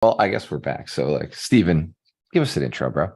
Well, I guess we're back. So, like, Steven, give us an intro, bro.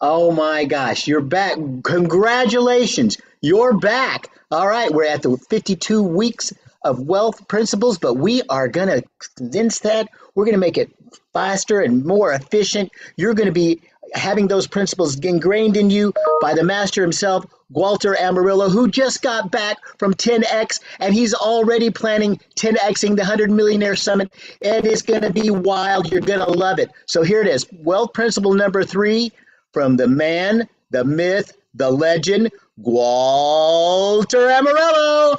Oh my gosh, you're back. Congratulations. You're back. All right, we're at the 52 weeks of wealth principles, but we are going to condense that. We're going to make it faster and more efficient. You're going to be having those principles ingrained in you by the master himself, Walter Amarillo, who just got back from 10X and he's already planning 10Xing the 100 Millionaire Summit. And it's going to be wild. You're going to love it. So here it is. Wealth principle number three from the man, the myth, the legend, Walter Amarillo.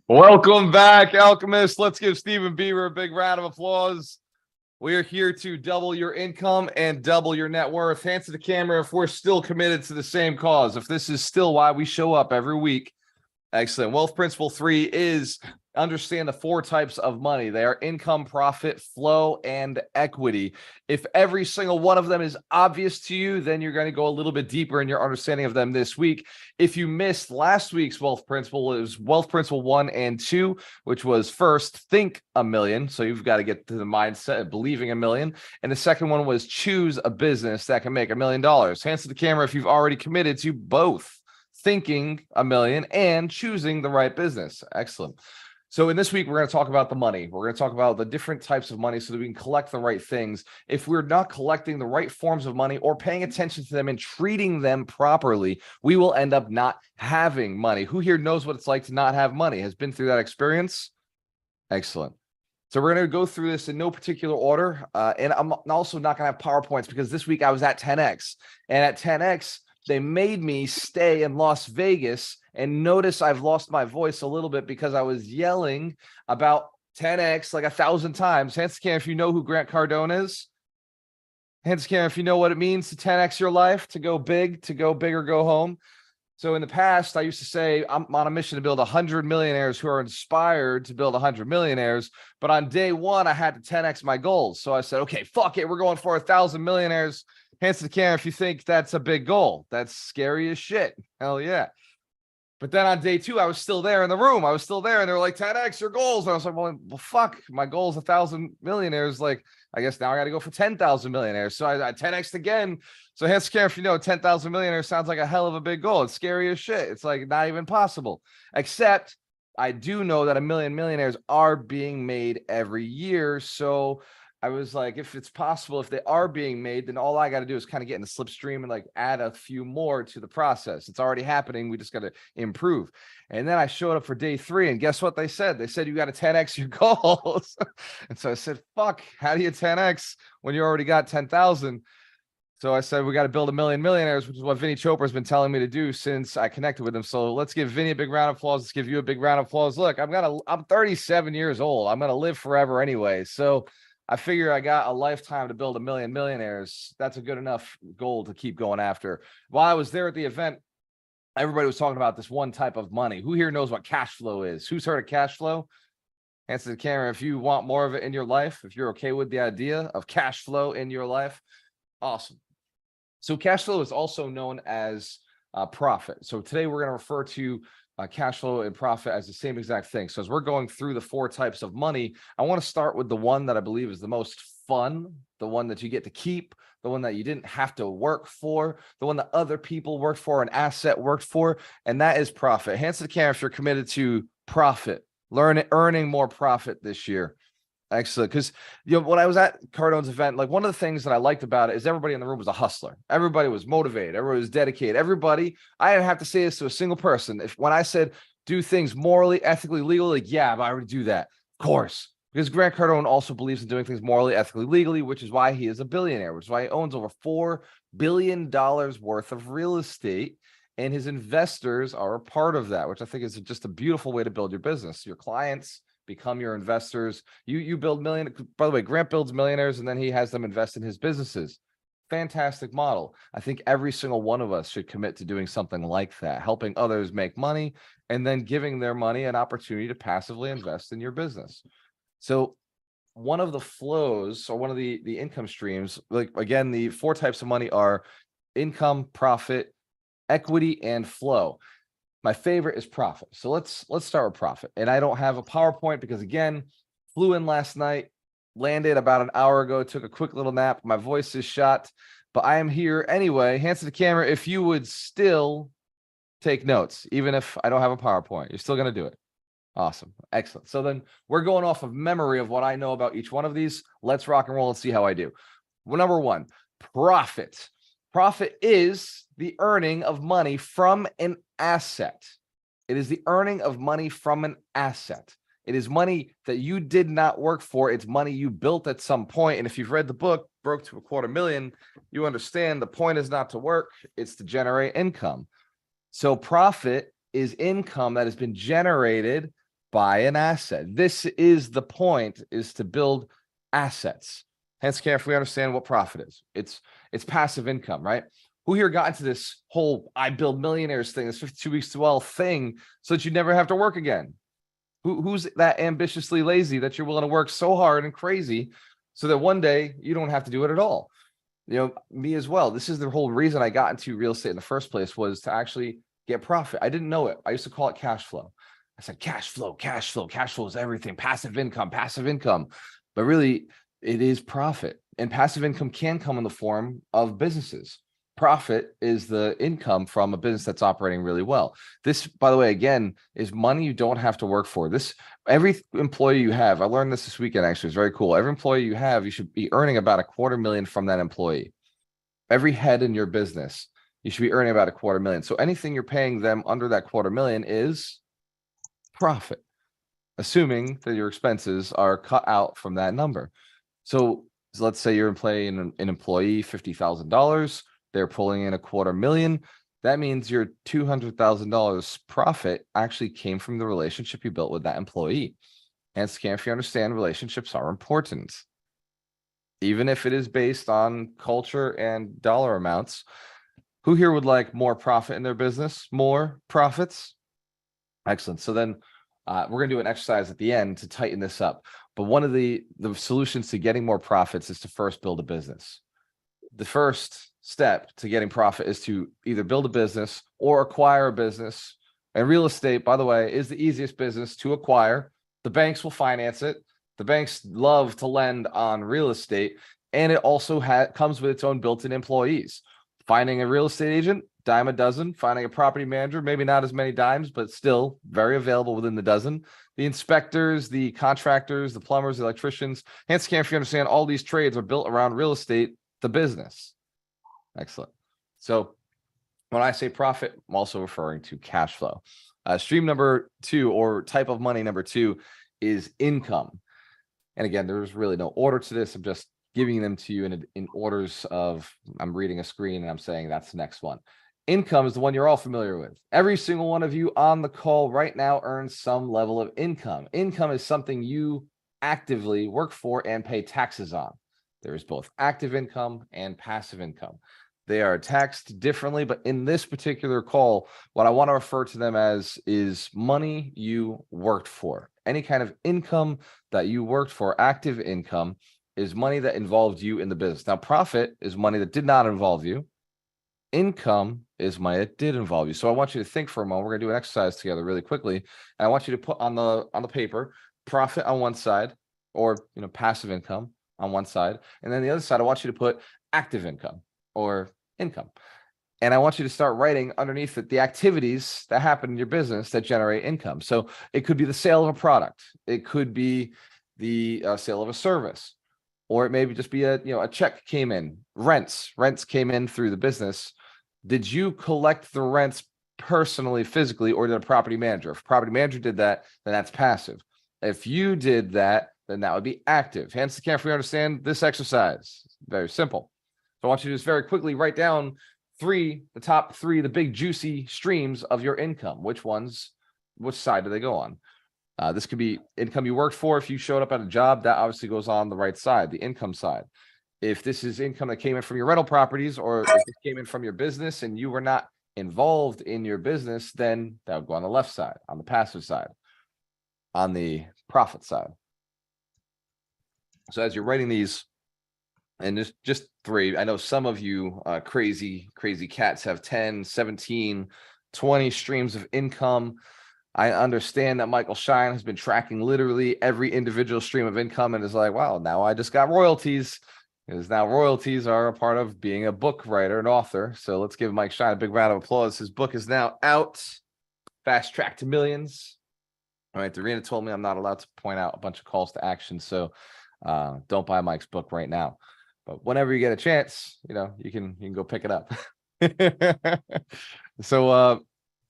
Welcome back, Alchemist. Let's give Stephen Beaver a big round of applause. We are here to double your income and double your net worth. Hands to the camera if we're still committed to the same cause. If this is still why we show up every week. Excellent. Wealth principle 3 is understand the 4 types of money. They are income, profit, flow, and equity. If every single one of them is obvious to you, then you're going to go a little bit deeper in your understanding of them this week. If you missed last week's wealth principle, it was wealth principle 1 and 2, which was first, think a million. So you've got to get to the mindset of believing a million. And the second one was choose a business that can make $1 million. Hands to the camera if you've already committed to both thinking a million and choosing the right business. Excellent. So in this week, we're going to talk about the money. We're going to talk about the different types of money so that we can collect the right things. If we're not collecting the right forms of money or paying attention to them and treating them properly, we will end up not having money. Who here knows what it's like to not have money? Has been through that experience? Excellent. So we're going to go through this in no particular order. And I'm also not going to have PowerPoints because this week I was at 10X. And at 10X, they made me stay in Las Vegas, and notice I've lost my voice a little bit because I was yelling about 10X like 1,000 times. Hands to camera if you know who Grant Cardone is. Hands to camera if you know what it means to 10X your life, to go big or go home. So in the past, I used to say, I'm on a mission to build 100 millionaires who are inspired to build 100 millionaires. But on day one, I had to 10X my goals. So I said, okay, fuck it. We're going for 1,000 millionaires. Hands to the camera if you think that's a big goal. That's scary as shit. Hell yeah. But then on day 2, I was still there in the room. I was still there, and they were like, 10X your goals. And I was like, well fuck. My goal is 1,000 millionaires. Like, I guess now I got to go for 10,000 millionaires. So I 10X'd again. So hands to the camera if you know 10,000 millionaires sounds like a hell of a big goal. It's scary as shit. It's like not even possible. Except I do know that 1 million millionaires are being made every year. So I was like, if it's possible, if they are being made, then all I got to do is kind of get in the slipstream and like add a few more to the process. It's already happening. We just got to improve. And then I showed up for day 3, and guess what they said? They said, you got to 10X your goals. And so I said, fuck, how do you 10X when you already got 10,000? So I said, we got to build 1 million millionaires, which is what Vinny Chopra has been telling me to do since I connected with him. So let's give Vinny a big round of applause. Let's give you a big round of applause. Look, I'm 37 years old. I'm going to live forever anyway. So I figure I got a lifetime to build 1 million millionaires. That's a good enough goal to keep going after. While I was there at the event, everybody was talking about this one type of money. Who here knows what cash flow is? Who's heard of cash flow? Answer the camera if you want more of it in your life, if you're okay with the idea of cash flow in your life. Awesome. So cash flow is also known as profit. So today we're going to refer to cash flow and profit as the same exact thing. So as we're going through the 4 types of money, I want to start with the one that I believe is the most fun, the one that you get to keep, the one that you didn't have to work for, the one that other people worked for, an asset worked for, and that is profit. Hands to the camera if you're committed to profit, earning more profit this year. Excellent. Because, when I was at Cardone's event, like one of the things that I liked about it is everybody in the room was a hustler. Everybody was motivated. Everybody was dedicated. Everybody, I didn't have to say this to a single person. When I said do things morally, ethically, legally, like, yeah, but I already do that. Of course. Because Grant Cardone also believes in doing things morally, ethically, legally, which is why he is a billionaire, which is why he owns over $4 billion worth of real estate. And his investors are a part of that, which I think is just a beautiful way to build your business. Your clients become your investors. You build by the way, Grant builds millionaires and then he has them invest in his businesses. Fantastic model. I think every single one of us should commit to doing something like that, helping others make money and then giving their money an opportunity to passively invest in your business. So one of the flows or one of the income streams, like again, the 4 types of money are income, profit, equity, and flow. My favorite is profit. So let's start with profit. And I don't have a PowerPoint because again, flew in last night, landed about an hour ago, took a quick little nap. My voice is shot, but I am here anyway. Hands to the camera if you would still take notes, even if I don't have a PowerPoint. You're still going to do it. Awesome. Excellent. So then we're going off of memory of what I know about each one of these. Let's rock and roll and see how I do. Well, number one, profit. Profit is the earning of money from an asset. It is the earning of money from an asset. It is money that you did not work for. It's money you built at some point. And if you've read the book, Broke to $250,000, you understand the point is not to work, it's to generate income. So profit is income that has been generated by an asset. This is the point, is to build assets. Hence, if we understand what profit is, it's passive income, right? Who here got into this whole I build millionaires thing, this 52 weeks to wealth thing, so that you never have to work again? Who's that ambitiously lazy that you're willing to work so hard and crazy so that one day you don't have to do it at all? You know, me as well. This is the whole reason I got into real estate in the first place, was to actually get profit. I didn't know it. I used to call it cash flow. I said, cash flow, cash flow, cash flow is everything. Passive income, passive income. But really, it is profit. And passive income can come in the form of businesses. Profit is the income from a business that's operating really well. This, by the way, again, is money you don't have to work for. This, every employee you have, I learned this weekend, actually, it's very cool. Every employee you have, you should be earning about $250,000 from that employee. Every head in your business, you should be earning about $250,000. So anything you're paying them under that $250,000 is profit, assuming that your expenses are cut out from that number. So let's say you're employing an employee $50,000. They're pulling in $250,000. That means your $200,000 profit actually came from the relationship you built with that employee. And Scam, if you understand, relationships are important. Even if it is based on culture and dollar amounts. Who here would like more profit in their business? More profits? Excellent. So then we're going to do an exercise at the end to tighten this up. But one of the solutions to getting more profits is to first build a business. The first step to getting profit is to either build a business or acquire a business. And real estate, by the way, is the easiest business to acquire. The banks will finance it. The banks love to lend on real estate. And it also comes with its own built-in employees. Finding a real estate agent, dime a dozen. Finding a property manager, maybe not as many dimes, but still very available within the dozen. The inspectors, the contractors, the plumbers, the electricians. Hence, if you understand, all these trades are built around real estate, the business. Excellent. So when I say profit, I'm also referring to cash flow. Stream number two, or type of money number two, is income. And again, there's really no order to this. I'm just giving them to you in orders of, I'm reading a screen and I'm saying that's the next one. Income is the one you're all familiar with. Every single one of you on the call right now earns some level of income. Income is something you actively work for and pay taxes on. There is both active income and passive income. They are taxed differently, but in this particular call, what I want to refer to them as is money you worked for. Any kind of income that you worked for, active income, is money that involved you in the business. Now, profit is money that did not involve you. Income is money that did involve you. So I want you to think for a moment. We're going to do an exercise together really quickly. And I want you to put on the paper profit on one side, or passive income on one side, and then the other side I want you to put active income or income. And I want you to start writing underneath it the activities that happen in your business that generate income. So it could be the sale of a product, it could be the sale of a service, or it may just be a check came in, rents came in through the business. Did you collect the rents personally, physically, or did a property manager? If a property manager did that, then that's passive. If you did that, then that would be active. Hence, if we understand this exercise, very simple. So I want you to just very quickly write down the top three, the big juicy streams of your income. Which side do they go on? This could be income you worked for. If you showed up at a job, that obviously goes on the right side, the income side. If this is income that came in from your rental properties, or if it came in from your business and you were not involved in your business, then that would go on the left side, on the passive side, on the profit side. So as you're writing these, and just three, I know some of you crazy cats have 10, 17, 20 streams of income. I understand that Michael Shine has been tracking literally every individual stream of income and is like, wow, now I just got royalties. Because now royalties are a part of being a book writer and author. So let's give Mike Shine a big round of applause. His book is now out. Fast Track to Millions. All right, Darina told me I'm not allowed to point out a bunch of calls to action. So don't buy Mike's book right now. But whenever you get a chance, you can go pick it up. So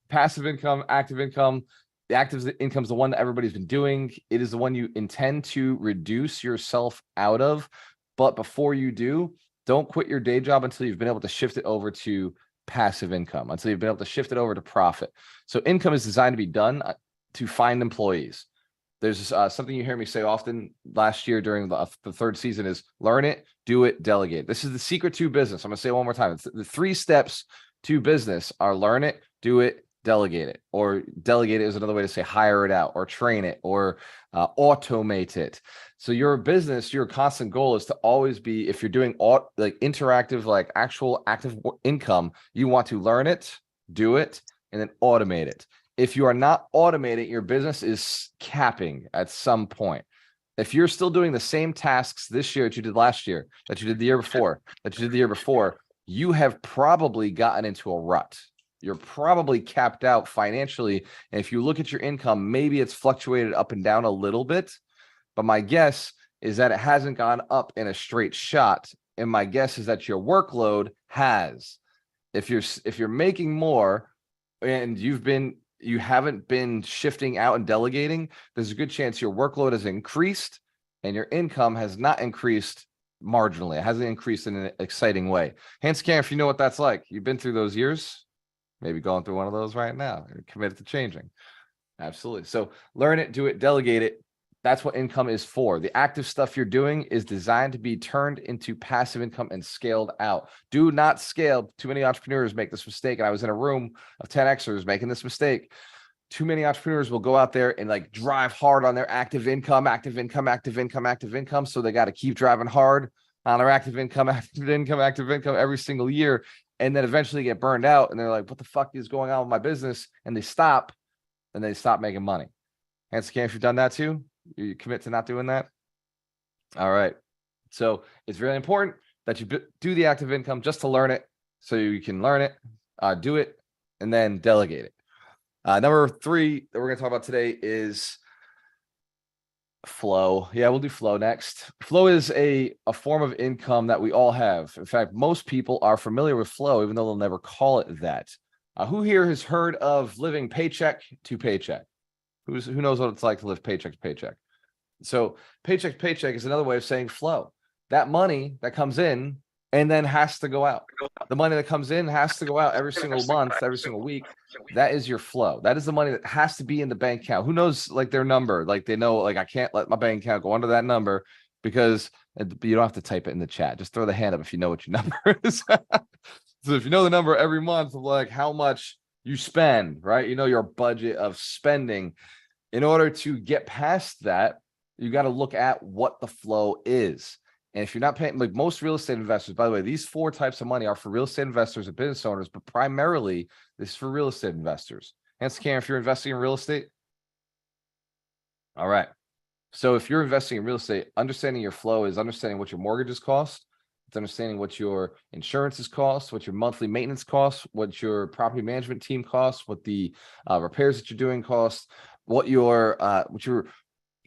passive income, active income. The active income is the one that everybody's been doing. It is the one you intend to reduce yourself out of. But before you do, don't quit your day job until you've been able to shift it over to passive income, until you've been able to shift it over to profit. So income is designed to be done to find employees. There's something you hear me say often last year during the third season is learn it, do it, delegate. This is the secret to business. I'm going to say it one more time. It's the 3 steps to business are learn it, do it, delegate it. Or delegate it is another way to say hire it out or train it or automate it. So your business, your constant goal is to always be, if you're doing like interactive, like actual active income, you want to learn it, do it, and then automate it. If you are not automating, your business is capping at some point. If you're still doing the same tasks this year that you did last year, that you did the year before, that you did the year before, you have probably gotten into a rut. You're probably capped out financially. And if you look at your income, maybe it's fluctuated up and down a little bit. But my guess is that it hasn't gone up in a straight shot. And my guess is that your workload has. If you're making more and you haven't been shifting out and delegating, there's a good chance your workload has increased and your income has not increased marginally. It hasn't increased in an exciting way. Hands can, if you know what that's like. You've been through those years, maybe going through one of those right now. You're committed to changing. Absolutely. So learn it, do it, delegate it. That's what income is for. The active stuff you're doing is designed to be turned into passive income and scaled out. Do not scale. Too many entrepreneurs make this mistake. And I was in a room of 10Xers making this mistake. Too many entrepreneurs will go out there and like drive hard on their active income. So they got to keep driving hard on their active income every single year. And then eventually get burned out. And they're like, what the fuck is going on with my business? And they stop making money. Hands can, if you've done that too, you commit to not doing that. All right. So it's really important that you do the active income just to learn it, so you can learn it, do it, and then delegate it. Number 3 that we're going to talk about today is flow. Yeah, we'll do flow next. Flow is a form of income that we all have. In fact, most people are familiar with flow, even though they'll never call it that. Who here has heard of living paycheck to paycheck? Who knows what it's like to live paycheck to paycheck? So paycheck to paycheck is another way of saying flow. That money that comes in and then has to go out. The money that comes in has to go out every single month, every single week. That is your flow. That is the money that has to be in the bank account. Who knows like their number? Like they know, like I can't let my bank account go under that number, because you don't have to type it in the chat. Just throw the hand up if you know what your number is. So if you know the number every month of like how much you spend, right? You know your budget of spending. In order to get past that, you got to look at what the flow is. And if you're not paying, like most real estate investors, by the way, these 4 types of money are for real estate investors and business owners, but primarily this is for real estate investors. Hence, Karen, if you're investing in real estate. All right. So if you're investing in real estate, understanding your flow is understanding what your mortgages cost. It's understanding what your insurances cost, what your monthly maintenance costs, what your property management team costs, what the repairs that you're doing cost, what your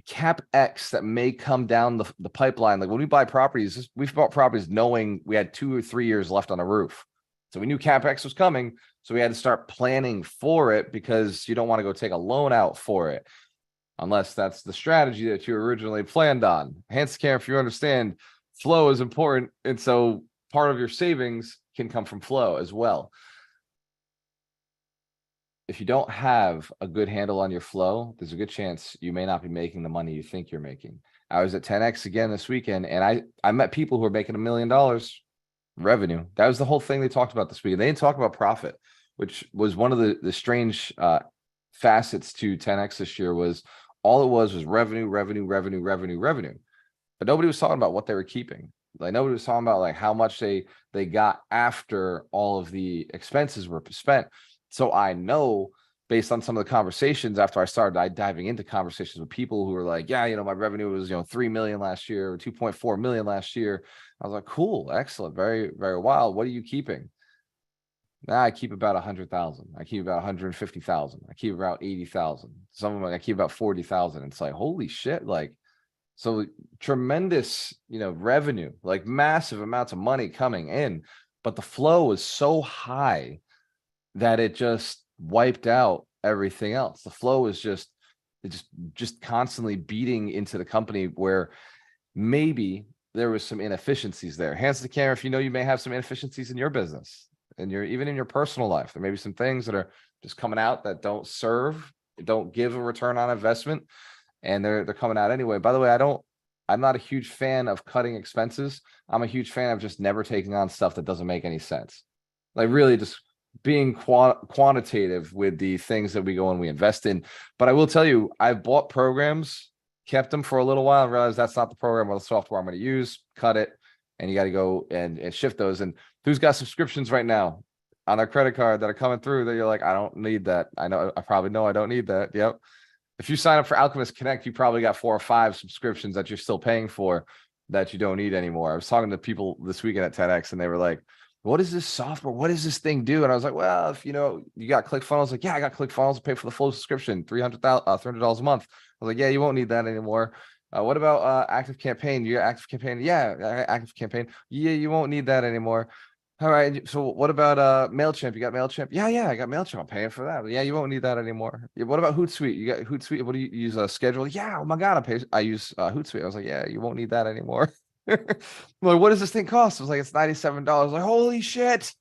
CapEx that may come down the pipeline. Like when we buy properties, we've bought properties knowing we had 2 or 3 years left on the roof. So we knew CapEx was coming. So we had to start planning for it, because you don't want to go take a loan out for it, unless that's the strategy that you originally planned on. Hence, Cam, if you understand, flow is important. And so part of your savings can come from flow as well. If you don't have a good handle on your flow, there's a good chance you may not be making the money you think you're making. I was at 10X again this weekend, and I met people who were making $1 million revenue. That was the whole thing they talked about this weekend. They didn't talk about profit, which was one of the strange facets to 10X this year. Was all it was revenue. But nobody was talking about what they were keeping. Like nobody was talking about like how much they got after all of the expenses were spent. So I know based on some of the conversations after I started diving into conversations with people who were like, yeah, my revenue was, 3 million last year or 2.4 million last year. I was like, cool, excellent, very, very wild. What are you keeping? Now I keep about 100,000. I keep about 150,000. I keep about 80,000. Some of them I keep about 40,000. It's like, holy shit. Like, so tremendous, revenue, like massive amounts of money coming in, but the flow was so high that it just wiped out everything else. The flow is just constantly beating into the company where maybe there was some inefficiencies there. Hands to the camera if you know you may have some inefficiencies in your business and even in your personal life. There may be some things that are just coming out that don't give a return on investment, and they're coming out anyway. By the way, I'm not a huge fan of cutting expenses. I'm a huge fan of just never taking on stuff that doesn't make any sense. Like really just being quantitative with the things that we go and we invest in. But I will tell you, I've bought programs, kept them for a little while, and realized that's not the program or the software I'm going to use, cut it, and you got to go and shift those. And who's got subscriptions right now on their credit card that are coming through that you're like, I don't need that. I probably know I don't need that. Yep. If you sign up for Alchemist Connect, you probably got 4 or 5 subscriptions that you're still paying for that you don't need anymore. I was talking to people this weekend at TEDx, and they were like, what is this software? What does this thing do? And I was like, well, if you got ClickFunnels, like, yeah, I got ClickFunnels, pay for the full subscription, $300 a month. I was like, yeah, you won't need that anymore. What about Active Campaign? You got Active Campaign? Yeah, Active Campaign. Yeah, you won't need that anymore. All right. So what about MailChimp? You got MailChimp? Yeah, I got MailChimp. I'm paying for that. Yeah, you won't need that anymore. Yeah, what about Hootsuite? You got Hootsuite. What do you use? Schedule? Yeah. Oh my God, I use Hootsuite. I was like, yeah, you won't need that anymore. Like, what does this thing cost? I was like, it's $97. Like, holy shit.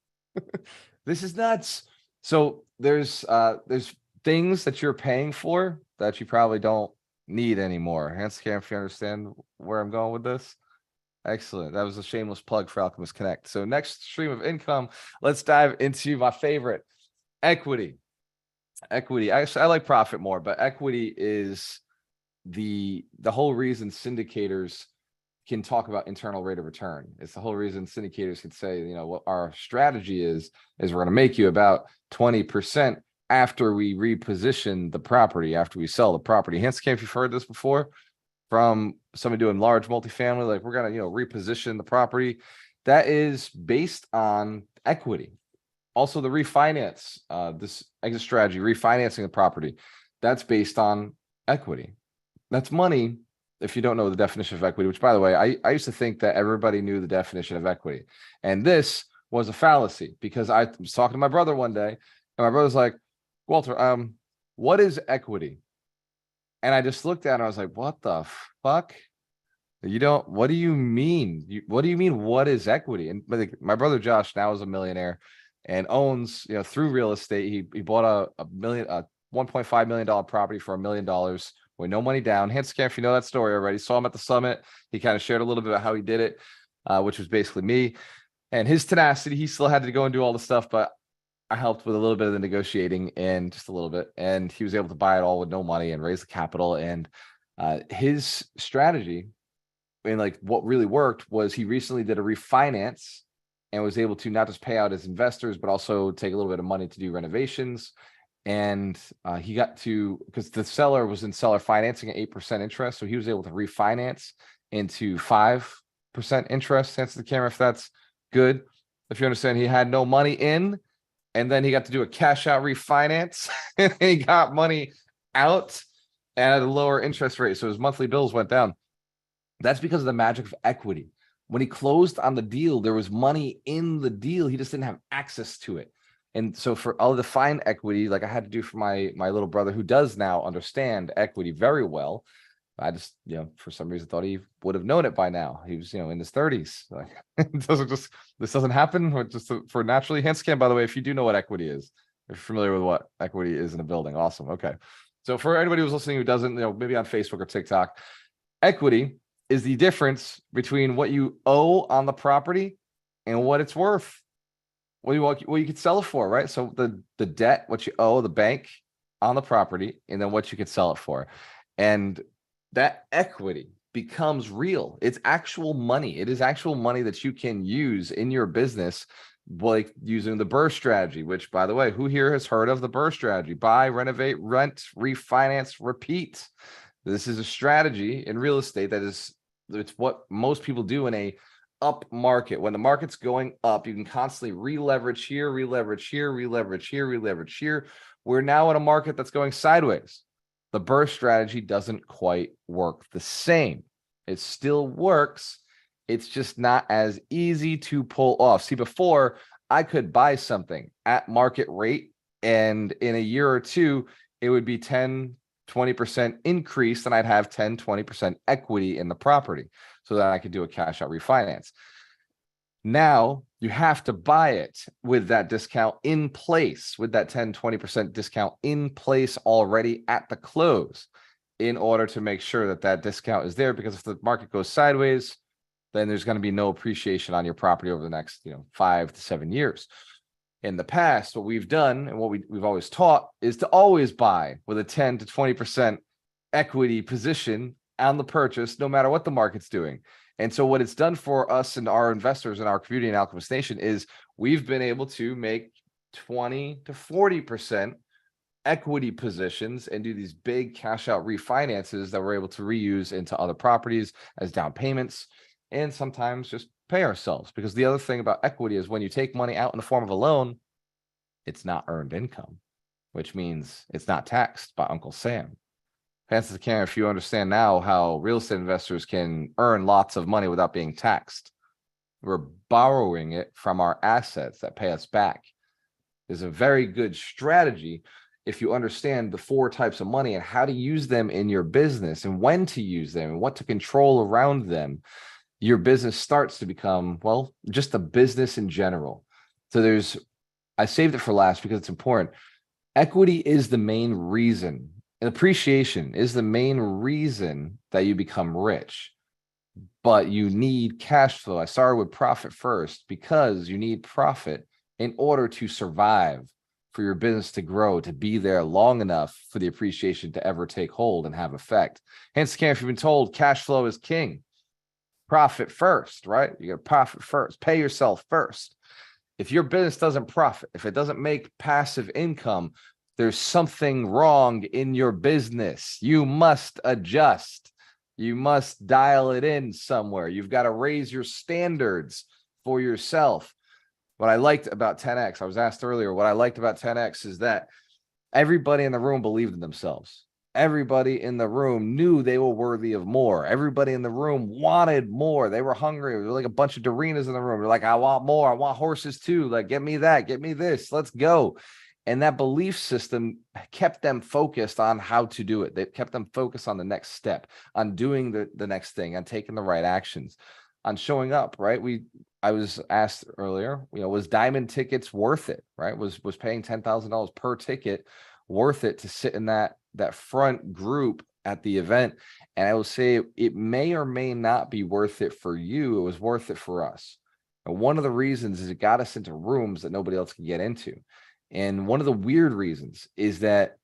This is nuts. So there's things that you're paying for that you probably don't need anymore. Hands cam, if you understand where I'm going with this. Excellent. That was a shameless plug for Alchemist Connect. So next stream of income, let's dive into my favorite, equity. Equity. Actually, I like profit more, but equity is the whole reason syndicators can talk about internal rate of return. It's the whole reason syndicators can say, what our strategy is we're going to make you about 20% after we reposition the property, after we sell the property. Hence, if you've heard this before from somebody doing large multifamily, like we're going to, reposition the property. That is based on equity. Also the refinance, this exit strategy, refinancing the property, that's based on equity. That's money. If you don't know the definition of equity, which by the way, I used to think that everybody knew the definition of equity. And this was a fallacy because I was talking to my brother one day and my brother's like, Walter, what is equity? And I just looked at it and I was like, what the fuck? What do you mean? What do you mean? What is equity? And my brother Josh now is a millionaire and owns, through real estate. He bought a $1.5 million property for $1 million with no money down. Hence, if you know that story already, saw him at the summit. He kind of shared a little bit about how he did it, which was basically me and his tenacity. He still had to go and do all the stuff, but I helped with a little bit of the negotiating and just a little bit, and he was able to buy it all with no money and raise the capital. And his strategy and like what really worked was he recently did a refinance and was able to not just pay out his investors, but also take a little bit of money to do renovations. And he got to, because the seller was in seller financing at 8% interest. So he was able to refinance into 5% interest. Answer the camera if that's good. If you understand, he had no money in, and then he got to do a cash out refinance and he got money out at a lower interest rate. So his monthly bills went down. That's because of the magic of equity. When he closed on the deal, there was money in the deal. He just didn't have access to it. And so for all the fine equity, like I had to do for my little brother, who does now understand equity very well. I just, for some reason thought he would have known it by now. He was, in his 30s. Like, this doesn't happen just for naturally. Handscan, by the way, if you do know what equity is, if you're familiar with what equity is in a building. Awesome. Okay. So for anybody who's listening who doesn't, maybe on Facebook or TikTok, equity is the difference between what you owe on the property and what it's worth. What you could sell it for, right? So the debt, what you owe the bank on the property, and then what you could sell it for. And that equity becomes real. It's actual money. It is actual money that you can use in your business like using the BRRRR strategy, which, by the way, who here has heard of the BRRRR strategy? Buy, renovate, rent, refinance, repeat. This is a strategy in real estate it's what most people do in a up market. When the market's going up, you can constantly re-leverage here, re-leverage here, re-leverage here, re-leverage here. We're now in a market that's going sideways. The BRRRR strategy doesn't quite work the same. It still works. It's just not as easy to pull off. See, before I could buy something at market rate, and in a year or two, it would be 10-20% increase, and I'd have 10-20% equity in the property so that I could do a cash out refinance. Now you have to buy it with that discount in place, with that 10-20% discount in place already at the close, in order to make sure that that discount is there. Because if the market goes sideways, then there's going to be no appreciation on your property over the next 5 to 7 years. In the past, what we've done and what we've always taught is to always buy with a 10 to 20% equity position on the purchase, no matter what the market's doing. And so what it's done for us and our investors in our community in Alchemist Nation is we've been able to make 20 to 40% equity positions and do these big cash out refinances that we're able to reuse into other properties as down payments, and sometimes just pay ourselves. Because the other thing about equity is when you take money out in the form of a loan, it's not earned income, which means it's not taxed by Uncle Sam. Fancy Karen, if you understand now how real estate investors can earn lots of money without being taxed, we're borrowing it from our assets that pay us back. Is a very good strategy if you understand the 4 types of money and how to use them in your business and when to use them and what to control around them. Your business starts to become, well, just a business in general. So I saved it for last because it's important. Equity is the main reason, and appreciation is the main reason that you become rich. But you need cash flow. I started with profit first because you need profit in order to survive, for your business to grow, to be there long enough for the appreciation to ever take hold and have effect. Hence, if you've been told cash flow is king, profit first, right? You got to profit first, pay yourself first. If your business doesn't profit, if it doesn't make passive income, there's something wrong in your business. You must adjust. You must dial it in somewhere. You've got to raise your standards for yourself. What I liked about 10X, I was asked earlier, what I liked about 10X is that everybody in the room believed in themselves. Everybody in the room knew they were worthy of more. Everybody in the room wanted more. They were hungry. There were like a bunch of Dorinas in the room. They're like, I want more. I want horses too. Like, get me that. Get me this. Let's go. And that belief system kept them focused on how to do it. They kept them focused on the next step, on doing the next thing, on taking the right actions, on showing up, right? I was asked earlier, was diamond tickets worth it, right? Was paying $10,000 per ticket worth it to sit in that front group at the event? And I will say it may or may not be worth it for you. It was worth it for us. And one of the reasons is it got us into rooms that nobody else could get into. And one of the weird reasons is that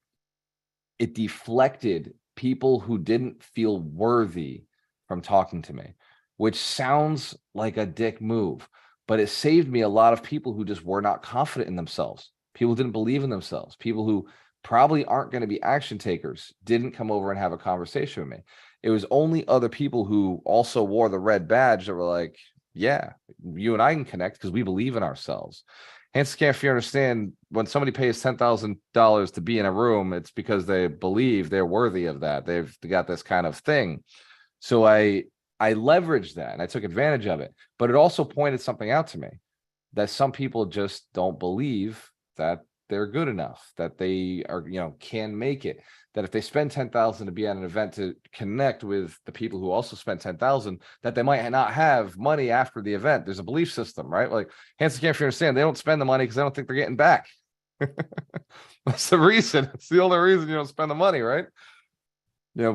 it deflected people who didn't feel worthy from talking to me, which sounds like a dick move, but it saved me a lot of people who just were not confident in themselves. People didn't believe in themselves. People who probably aren't going to be action takers didn't come over and have a conversation with me. It was only other people who also wore the red badge that were like, yeah, you and I can connect because we believe in ourselves. Hence, if you understand, when somebody pays $10,000 to be in a room, it's because they believe they're worthy of that. They've got this kind of thing. So I leveraged that and I took advantage of it, but it also pointed something out to me, that some people just don't believe that they're good enough, that they are, can make it, that if they spend $10,000 to be at an event to connect with the people who also spent $10,000, that they might not have money after the event. There's a belief system, right? Like, Hanson can't understand, they don't spend the money because they don't think they're getting back. That's the reason. It's the only reason you don't spend the money, right?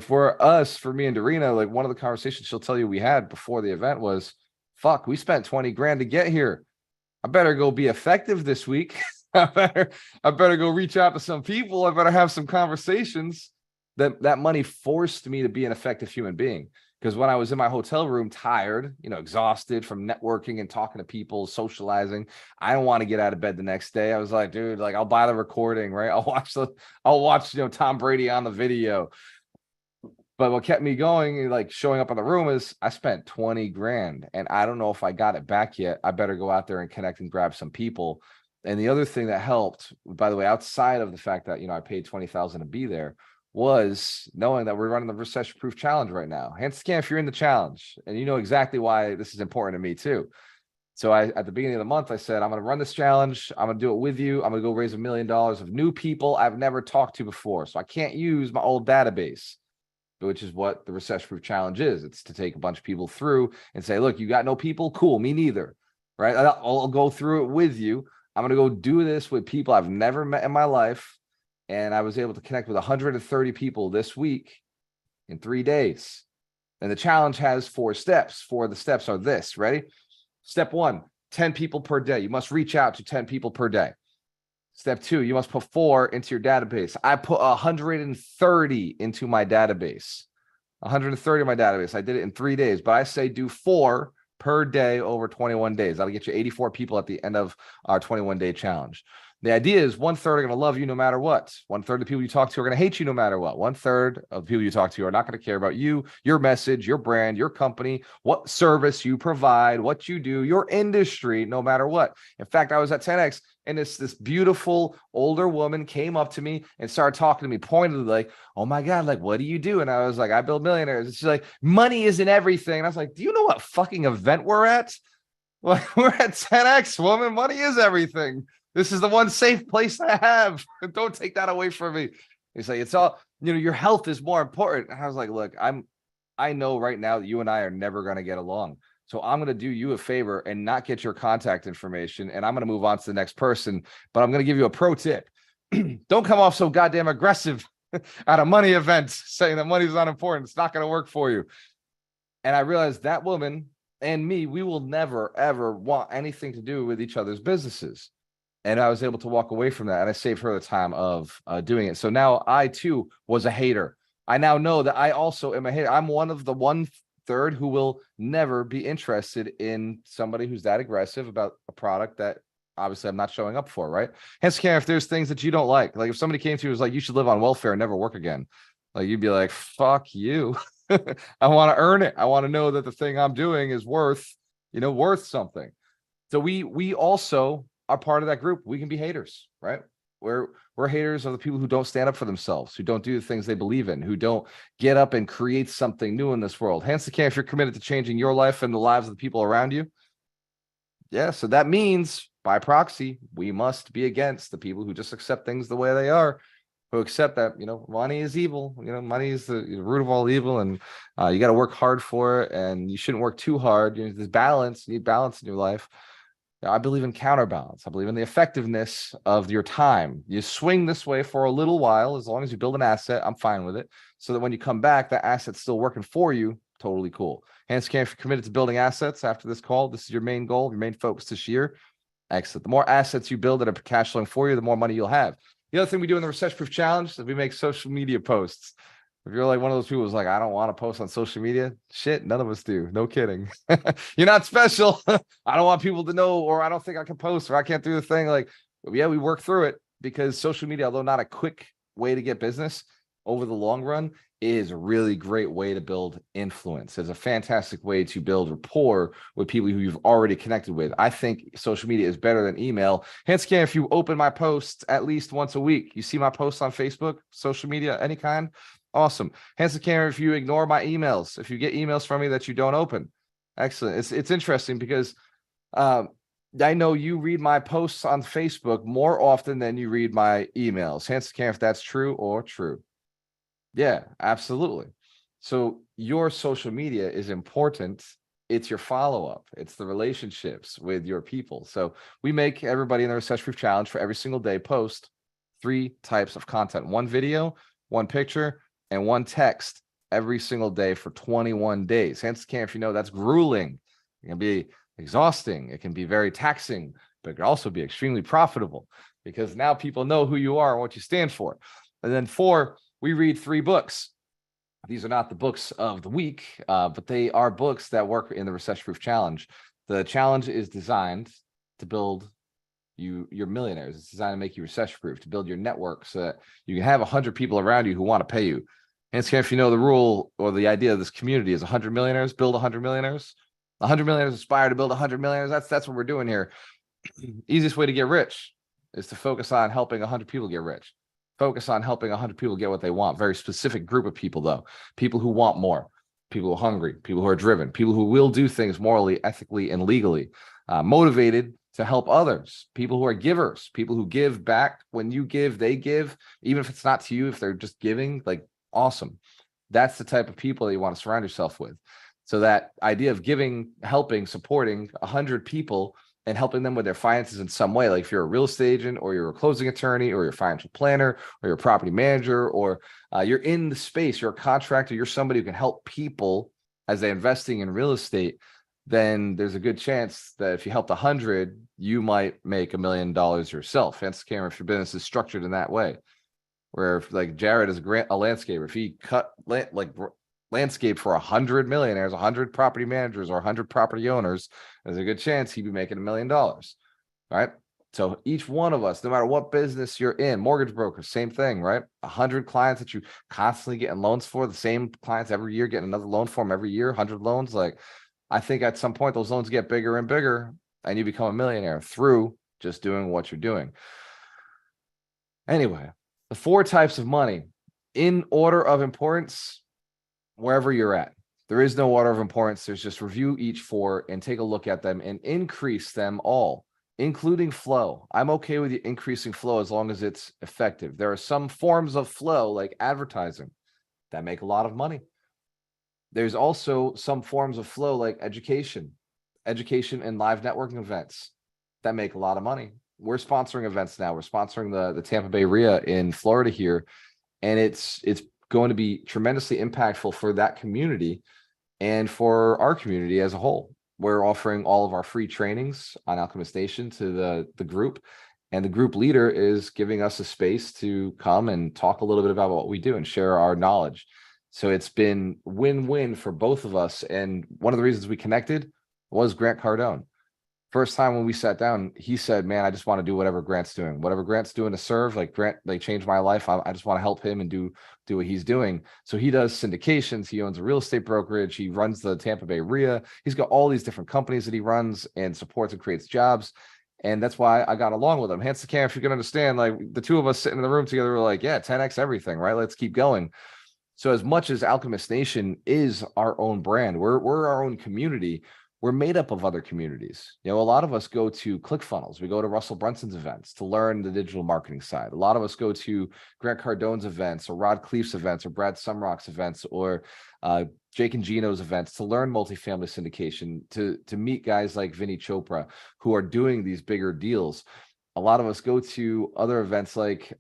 For us, for me and Dorina, like one of the conversations she'll tell you we had before the event was, fuck, we spent 20 grand to get here. I better go be effective this week. I better go reach out to some people. I better have some conversations. That money forced me to be an effective human being. Because when I was in my hotel room, tired, exhausted from networking and talking to people, socializing, I don't want to get out of bed the next day. I was like, dude, like I'll buy the recording, right? I'll watch, Tom Brady on the video. But what kept me going, like showing up in the room, is I spent 20 grand and I don't know if I got it back yet. I better go out there and connect and grab some people. And the other thing that helped, by the way, outside of the fact that, I paid 20,000 to be there, was knowing that we're running the recession proof challenge right now. Hence scan if you're in the challenge, and you know exactly why this is important to me too. So at the beginning of the month, I said, I'm going to run this challenge. I'm going to do it with you. I'm going to go raise $1 million of new people I've never talked to before. So I can't use my old database, which is what the recession proof challenge is. It's to take a bunch of people through and say, look, you got no people? Cool. Me neither. Right. I'll go through it with you. I'm going to go do this with people I've never met in my life. And I was able to connect with 130 people this week in 3 days. And the challenge has 4 steps. 4 of the steps are this. Ready? Step 1, 10 people per day. You must reach out to 10 people per day. Step 2, you must put 4 into your database. I put 130 into my database. 130 in my database. I did it in 3 days, but I say do 4 per day over 21 days. That'll get you 84 people at the end of our 21-day challenge. The idea is 1/3 are going to love you no matter what. 1/3 of the people you talk to are going to hate you no matter what. 1/3 of the people you talk to are not going to care about you, your message, your brand, your company, what service you provide, what you do, your industry, no matter what. In fact, I was at 10X and this beautiful older woman came up to me and started talking to me pointedly like, oh my God, like, what do you do? And I was like, I build millionaires. And she's like, money isn't everything. And I was like, do you know what fucking event we're at? Well, we're at 10X, woman. Money is everything. This is the one safe place I have. Don't take that away from me. He's like, it's all, your health is more important. And I was like, look, I know right now that you and I are never going to get along. So I'm going to do you a favor and not get your contact information. And I'm going to move on to the next person. But I'm going to give you a pro tip. Don't come off so goddamn aggressive at a money event saying that money is not important. It's not going to work for you. And I realized that woman and me, we will never, ever want anything to do with each other's businesses. And I was able to walk away from that, and I saved her the time of doing it. So now I too was a hater. I now know that I also am a hater. I'm one of the 1/3 who will never be interested in somebody who's that aggressive about a product that obviously I'm not showing up for, right? Hence, if there's things that you don't like if somebody came to you and was like, you should live on welfare and never work again, like you'd be like, fuck you. I want to earn it. I want to know that the thing I'm doing is worth something. So we also are part of that group. We can be haters, right? We're haters of the people who don't stand up for themselves, who don't do the things they believe in, who don't get up and create something new in this world. Hence the can if you're committed to changing your life and the lives of the people around you. Yeah, so that means by proxy, we must be against the people who just accept things the way they are, who accept that, money is evil. Money is the root of all evil, and you got to work hard for it, and you shouldn't work too hard. There's balance. You need balance in your life. I believe in counterbalance. I believe in the effectiveness of your time. You swing this way for a little while, as long as you build an asset, I'm fine with it. So that when you come back, that asset's still working for you. Totally cool. Hence, if you're committed to building assets after this call, this is your main goal, your main focus this year. Excellent. The more assets you build that are cash flowing for you, the more money you'll have. The other thing we do in the Recession Proof Challenge is we make social media posts. If you're like one of those people who's like, I don't want to post on social media, shit, none of us do. No kidding. You're not special. I don't want people to know, or I don't think I can post, or I can't do the thing. Like, yeah, we work through it because social media, although not a quick way to get business, over the long run is a really great way to build influence. It's a fantastic way to build rapport with people who you've already connected with. I think social media is better than email. Hence, if you open my posts at least once a week, you see my posts on Facebook, social media, any kind, awesome. Hence the camera if you ignore my emails, if you get emails from me that you don't open. Excellent. It's interesting because I know you read my posts on Facebook more often than you read my emails. Hence the camera if that's true or true. Yeah, absolutely. So your social media is important. It's your follow-up. It's the relationships with your people. So we make everybody in the Recession Proof Challenge for every single day post 3 types of content: 1 video, 1 picture, and 1 text every single day for 21 days. Hence, if that's grueling. It can be exhausting. It can be very taxing, but it can also be extremely profitable because now people know who you are and what you stand for. And then 4, we read 3 books. These are not the books of the week, but they are books that work in the Recession Proof Challenge. The challenge is designed to build your millionaires. It's designed to make you recession proof, to build your network so that you can have 100 people around you who want to pay you. And if you know the rule or the idea of this community is 100 millionaires, build 100 millionaires. 100 millionaires aspire to build 100 millionaires. That's what we're doing here. Easiest way to get rich is to focus on helping 100 people get rich. Focus on helping 100 people get what they want. Very specific group of people, though. People who want more, people who are hungry, people who are driven, people who will do things morally, ethically, and legally, motivated to help others, people who are givers, people who give back. When you give, they give, even if it's not to you, if they're just giving, like, awesome. That's the type of people that you want to surround yourself with. So that idea of giving, helping, supporting 100 people and helping them with their finances in some way, like if you're a real estate agent or you're a closing attorney or you're a financial planner or you're a property manager or you're in the space, you're a contractor, you're somebody who can help people as they're investing in real estate, then there's a good chance that if you helped 100, you might make $1 million yourself. Hence, Cameron, if your business is structured in that way, where if, like Jared is a landscaper, if he cut landscape for 100 millionaires, 100 property managers, or 100 property owners, there's a good chance he'd be making $1 million. Right? So each one of us, no matter what business you're in, mortgage brokers, same thing, right? 100 clients that you constantly getting loans for, the same clients every year, getting another loan for them every year, 100 loans. Like, I think at some point those loans get bigger and bigger and you become a millionaire through just doing what you're doing. Anyway, the 4 types of money in order of importance, wherever you're at. There is no order of importance. There's just review each 4 and take a look at them and increase them all, including flow. I'm okay with you increasing flow as long as it's effective. There are some forms of flow, like advertising, that make a lot of money. There's also some forms of flow like education and live networking events that make a lot of money. We're sponsoring events now. We're sponsoring the Tampa Bay RIA in Florida here, and it's going to be tremendously impactful for that community and for our community as a whole. We're offering all of our free trainings on AlchemistNation to the group, and the group leader is giving us a space to come and talk a little bit about what we do and share our knowledge. So it's been win-win for both of us. And one of the reasons we connected was Grant Cardone. First time when we sat down, he said, man, I just want to do whatever Grant's doing. Whatever Grant's doing to serve, like Grant, like, changed my life. I just want to help him and do what he's doing. So he does syndications. He owns a real estate brokerage. He runs the Tampa Bay RIA. He's got all these different companies that he runs and supports and creates jobs. And that's why I got along with him. Hence the camp, if you can understand, like, the two of us sitting in the room together, we're like, yeah, 10X everything, right? Let's keep going. So as much as AlchemistNation is our own brand, we're our own community. We're made up of other communities. You know, a lot of us go to ClickFunnels. We go to Russell Brunson's events to learn the digital marketing side. A lot of us go to Grant Cardone's events or Rod Cleef's events or Brad Sumrock's events or Jake and Gino's events to learn multifamily syndication, to meet guys like Vinny Chopra who are doing these bigger deals. A lot of us go to other events like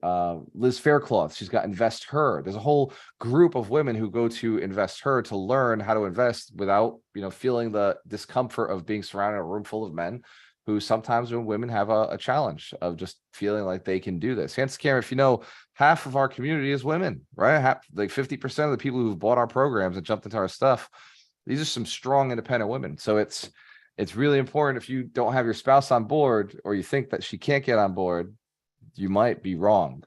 Liz Faircloth. She's got Invest Her. There's a whole group of women who go to Invest Her to learn how to invest without, feeling the discomfort of being surrounded in a room full of men who sometimes, when women have a challenge of just feeling like they can do this. Hence, Cameron, if you know, half of our community is women, right? Like 50% of the people who've bought our programs and jumped into our stuff, these are some strong, independent women. So it's really important. If you don't have your spouse on board or you think that she can't get on board, you might be wrong.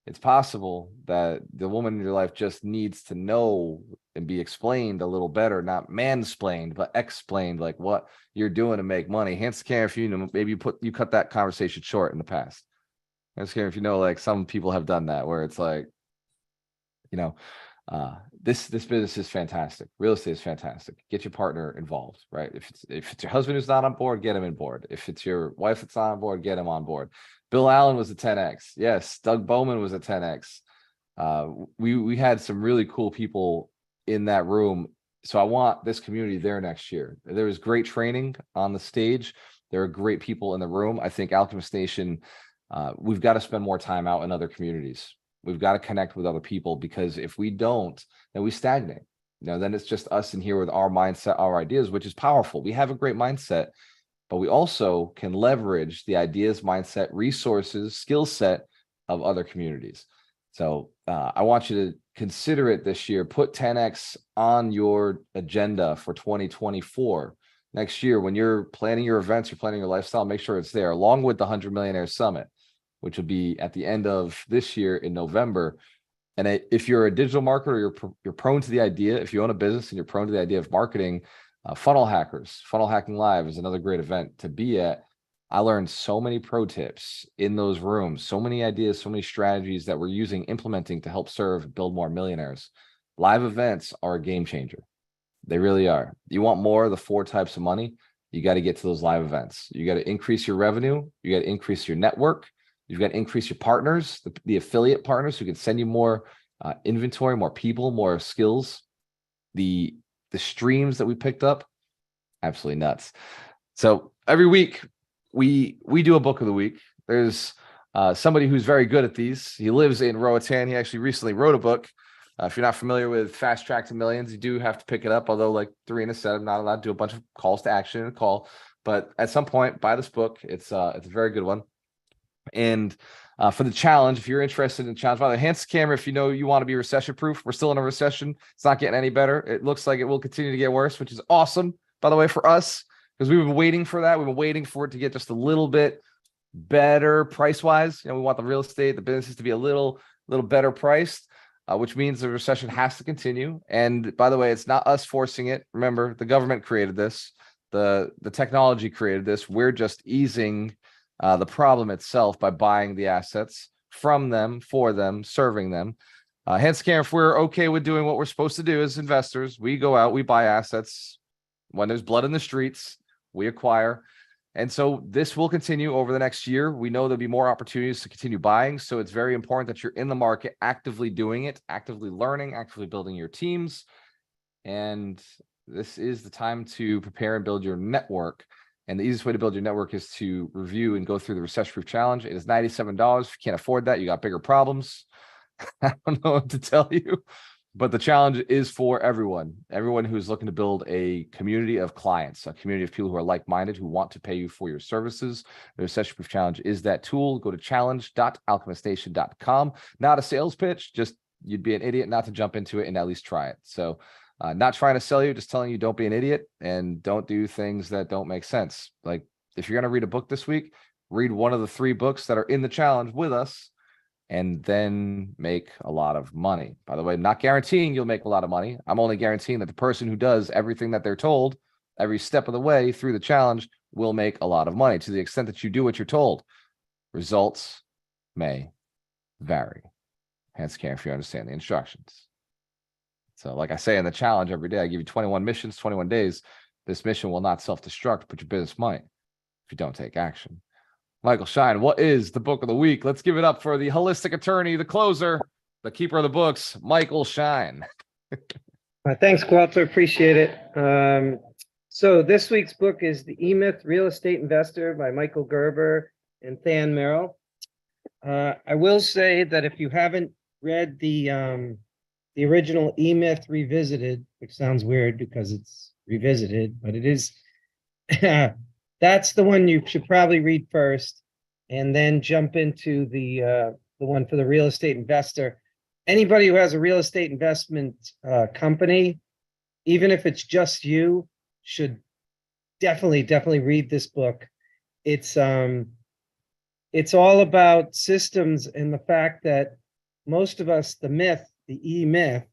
It's possible that the woman in your life just needs to know and be explained a little better, not mansplained, but explained, like what you're doing to make money. Hence, Karen, if maybe you cut that conversation short in the past. Hence, Karen, if like some people have done that where it's like, this business is fantastic. Real estate is fantastic. Get your partner involved, right? If it's your husband who's not on board, get him on board. If it's your wife that's not on board, get him on board. Bill Allen was a 10X. Yes, Doug Bowman was a 10X. We had some really cool people in that room. So I want this community there next year. There was great training on the stage. There are great people in the room. I think AlchemistNation, we've got to spend more time out in other communities. We've got to connect with other people, because if we don't, then we stagnate. Then it's just us in here with our mindset, our ideas, which is powerful. We have a great mindset, but we also can leverage the ideas, mindset, resources, skill set of other communities. So I want you to consider it this year. Put 10x on your agenda for 2024. Next year, when you're planning your events, you're planning your lifestyle, make sure it's there, along with the 100 Millionaires Summit, which will be at the end of this year in November. And if you're a digital marketer, you're prone to the idea, if you own a business and you're prone to the idea of marketing, Funnel Hacking Live is another great event to be at. I learned so many pro tips in those rooms, so many ideas, so many strategies that we're implementing to help serve, build more millionaires. Live events are a game changer. They really are. You want more of the 4 types of money, you got to get to those live events. You got to increase your revenue. You got to increase your network. You've got to increase your partners, the affiliate partners who can send you more inventory, more people, more skills. The streams that we picked up, absolutely nuts. So every week we do a book of the week. There's somebody who's very good at these. He lives in Roatan. He actually recently wrote a book. If you're not familiar with Fast Track to Millions, you do have to pick it up. Although, like Dorina said, I'm not allowed to do a bunch of calls to action in a call. But at some point, buy this book. It's a very good one. And for the challenge, if you're interested in the challenge, by the way, enhance the camera if you know you want to be recession proof. We're still in a recession. It's not getting any better. It looks like it will continue to get worse, which is awesome, by the way, for us, because we've been waiting for that. We've been waiting for it to get just a little bit better price wise. We want the real estate, the businesses to be a little better priced, which means the recession has to continue. And by the way, it's not us forcing it. Remember, the government created this. The technology created this. We're just easing the problem itself by buying the assets from them, for them, serving them. Hence, if we're okay with doing what we're supposed to do as investors, we go out, we buy assets. When there's blood in the streets, we acquire. And so this will continue over the next year. We know there'll be more opportunities to continue buying. So it's very important that you're in the market, actively doing it, actively learning, actively building your teams. And this is the time to prepare and build your network. And the easiest way to build your network is to review and go through the Recession Proof Challenge. It is $97. If you can't afford that, you got bigger problems. I don't know what to tell you, but the challenge is for everyone who's looking to build a community of clients, a community of people who are like-minded, who want to pay you for your services. The Recession Proof Challenge is that tool. Go to challenge.alchemistnation.com. Not a sales pitch, just you'd be an idiot not to jump into it and at least try it. So not trying to sell you, just telling you don't be an idiot and don't do things that don't make sense. Like if you're going to read a book this week, read one of the 3 books that are in the challenge with us and then make a lot of money. By the way, not guaranteeing you'll make a lot of money. I'm only guaranteeing that the person who does everything that they're told every step of the way through the challenge will make a lot of money to the extent that you do what you're told. Results may vary. Hence, if you understand the instructions. So like I say in the challenge every day, I give you 21 missions, 21 days. This mission will not self-destruct, but your business might if you don't take action. Michael Shine, what is the book of the week? Let's give it up for the holistic attorney, the closer, the keeper of the books, Michael Shine. Thanks, Walter. Appreciate it. So this week's book is The E-Myth Real Estate Investor by Michael Gerber and Than Merrill. I will say that if you haven't read the original E-Myth Revisited, which sounds weird because it's revisited, but it is, that's the one you should probably read first and then jump into the one for the real estate investor. Anybody who has a real estate investment company, even if it's just you, should definitely read this book. It's all about systems and the fact that most of us, the E-myth,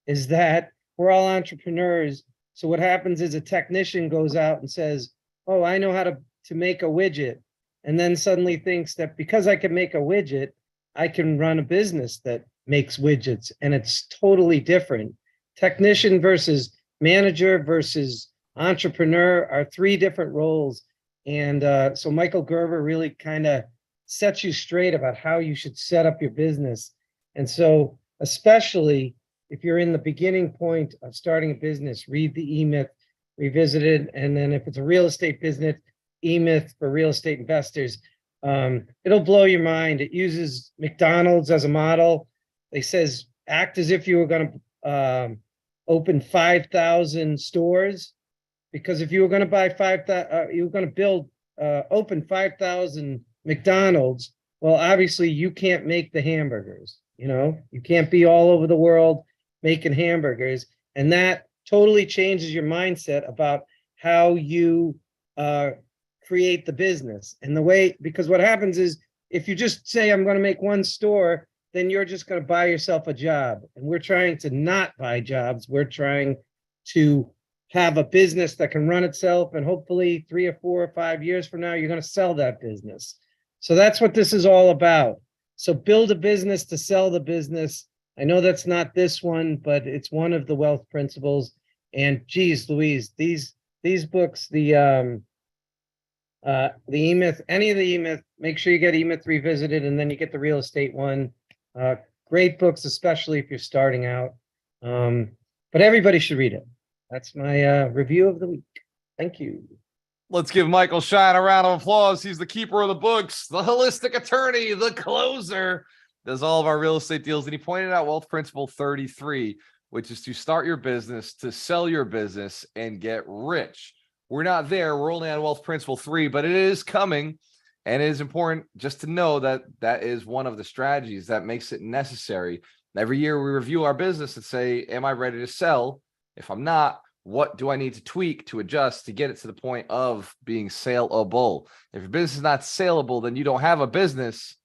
is that we're all entrepreneurs. So what happens is a technician goes out and says, oh, I know how to make a widget. And then suddenly thinks that because I can make a widget, I can run a business that makes widgets. And it's totally different. Technician versus manager versus entrepreneur are 3 different roles. And so Michael Gerber really kind of sets you straight about how you should set up your business. And so especially if you're in the beginning point of starting a business, read the E-Myth Revisited. And then if it's a real estate business, E-Myth for real estate investors. It'll blow your mind. It uses McDonald's as a model. It says, act as if you were going to open 5,000 stores, because if you were going to buy 5,000, you were going to open 5,000 McDonald's. Well, obviously you can't make the hamburgers. You know, you can't be all over the world making hamburgers. And that totally changes your mindset about how you create the business and the way, because what happens is if you just say, I'm going to make one store, then you're just going to buy yourself a job. And we're trying to not buy jobs. We're trying to have a business that can run itself. And hopefully 3 or 4 or 5 years from now, you're going to sell that business. So that's what this is all about. So build a business to sell the business. I know that's not this one, but it's one of the wealth principles. And geez, Louise, these books, the E-Myth, any of the E-Myth, make sure you get E-Myth Revisited, and then you get the real estate one. Great books, especially if you're starting out. But everybody should read it. That's my review of the week. Thank you. Let's give Michael Shine a round of applause. He's the keeper of the books, the holistic attorney, the closer, does all of our real estate deals. And he pointed out wealth principle 33, which is to start your business, to sell your business, and get rich. We're not there. We're only on wealth principle 3, but it is coming. And it is important just to know that that is one of the strategies that makes it necessary. Every year we review our business and say, am I ready to sell? If I'm not, what do I need to tweak to adjust to get it to the point of being saleable? If your business is not saleable, then you don't have a business,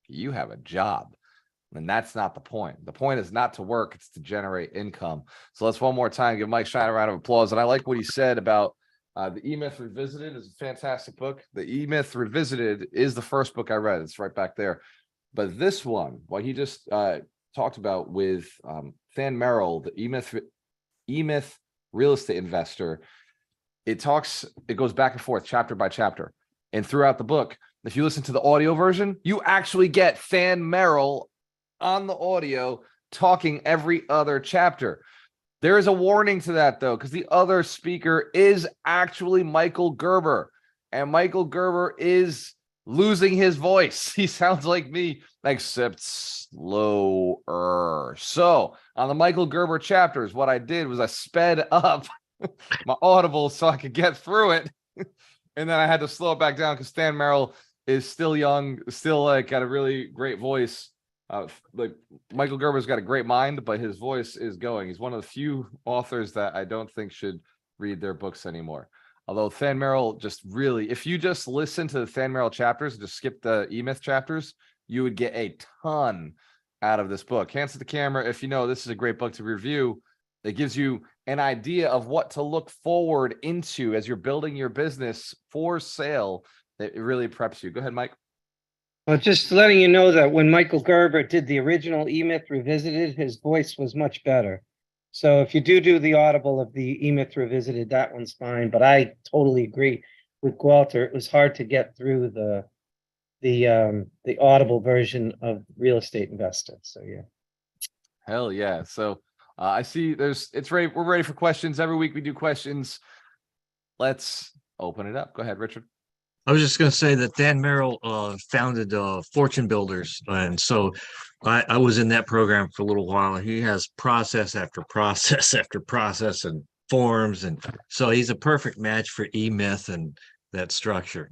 you have a job. And that's not the point. The point is not to work, it's to generate income. So let's one more time give Mike Shine a round of applause. And I like what he said about the E-Myth Revisited is a fantastic book. The E-Myth Revisited is the first book I read. It's right back there. But this one, what he just talked about with Than Merrill, the E-Myth Real Estate Investor, it goes back and forth chapter by chapter. And throughout the book, if you listen to the audio version, you actually get Than Merrill on the audio talking every other chapter. There is a warning to that, though, because the other speaker is actually Michael Gerber. And Michael Gerber is losing his voice. He sounds like me, except slower. So on the Michael Gerber chapters, what I did was I sped up my Audible so I could get through it. And then I had to slow it back down because Than Merrill is still young, still got a really great voice. Like Michael Gerber's got a great mind, but his voice is going. He's one of the few authors that I don't think should read their books anymore. Although Than Merrill just really, if you just listen to the Than Merrill chapters, just skip the E-Myth chapters, you would get a ton out of this book. Hands to the camera if you know this is a great book to review. It gives you an idea of what to look forward into as you're building your business for sale. It really preps you. Go ahead, Mike. Well, just letting you know that when Michael Gerber did the original E-Myth Revisited, his voice was much better. So if you do the Audible of the E-Myth Revisited, that one's fine. But I totally agree with Walter. It was hard to get through the Audible version of Real Estate Investor. So yeah. Hell yeah. So I see it's ready. We're ready for questions. Every week we do questions. Let's open it up. Go ahead, Richard. I was just going to say that Than Merrill founded Fortune Builders. And so I was in that program for a little while. And he has process after process after process and forms. And so he's a perfect match for E-Myth and that structure.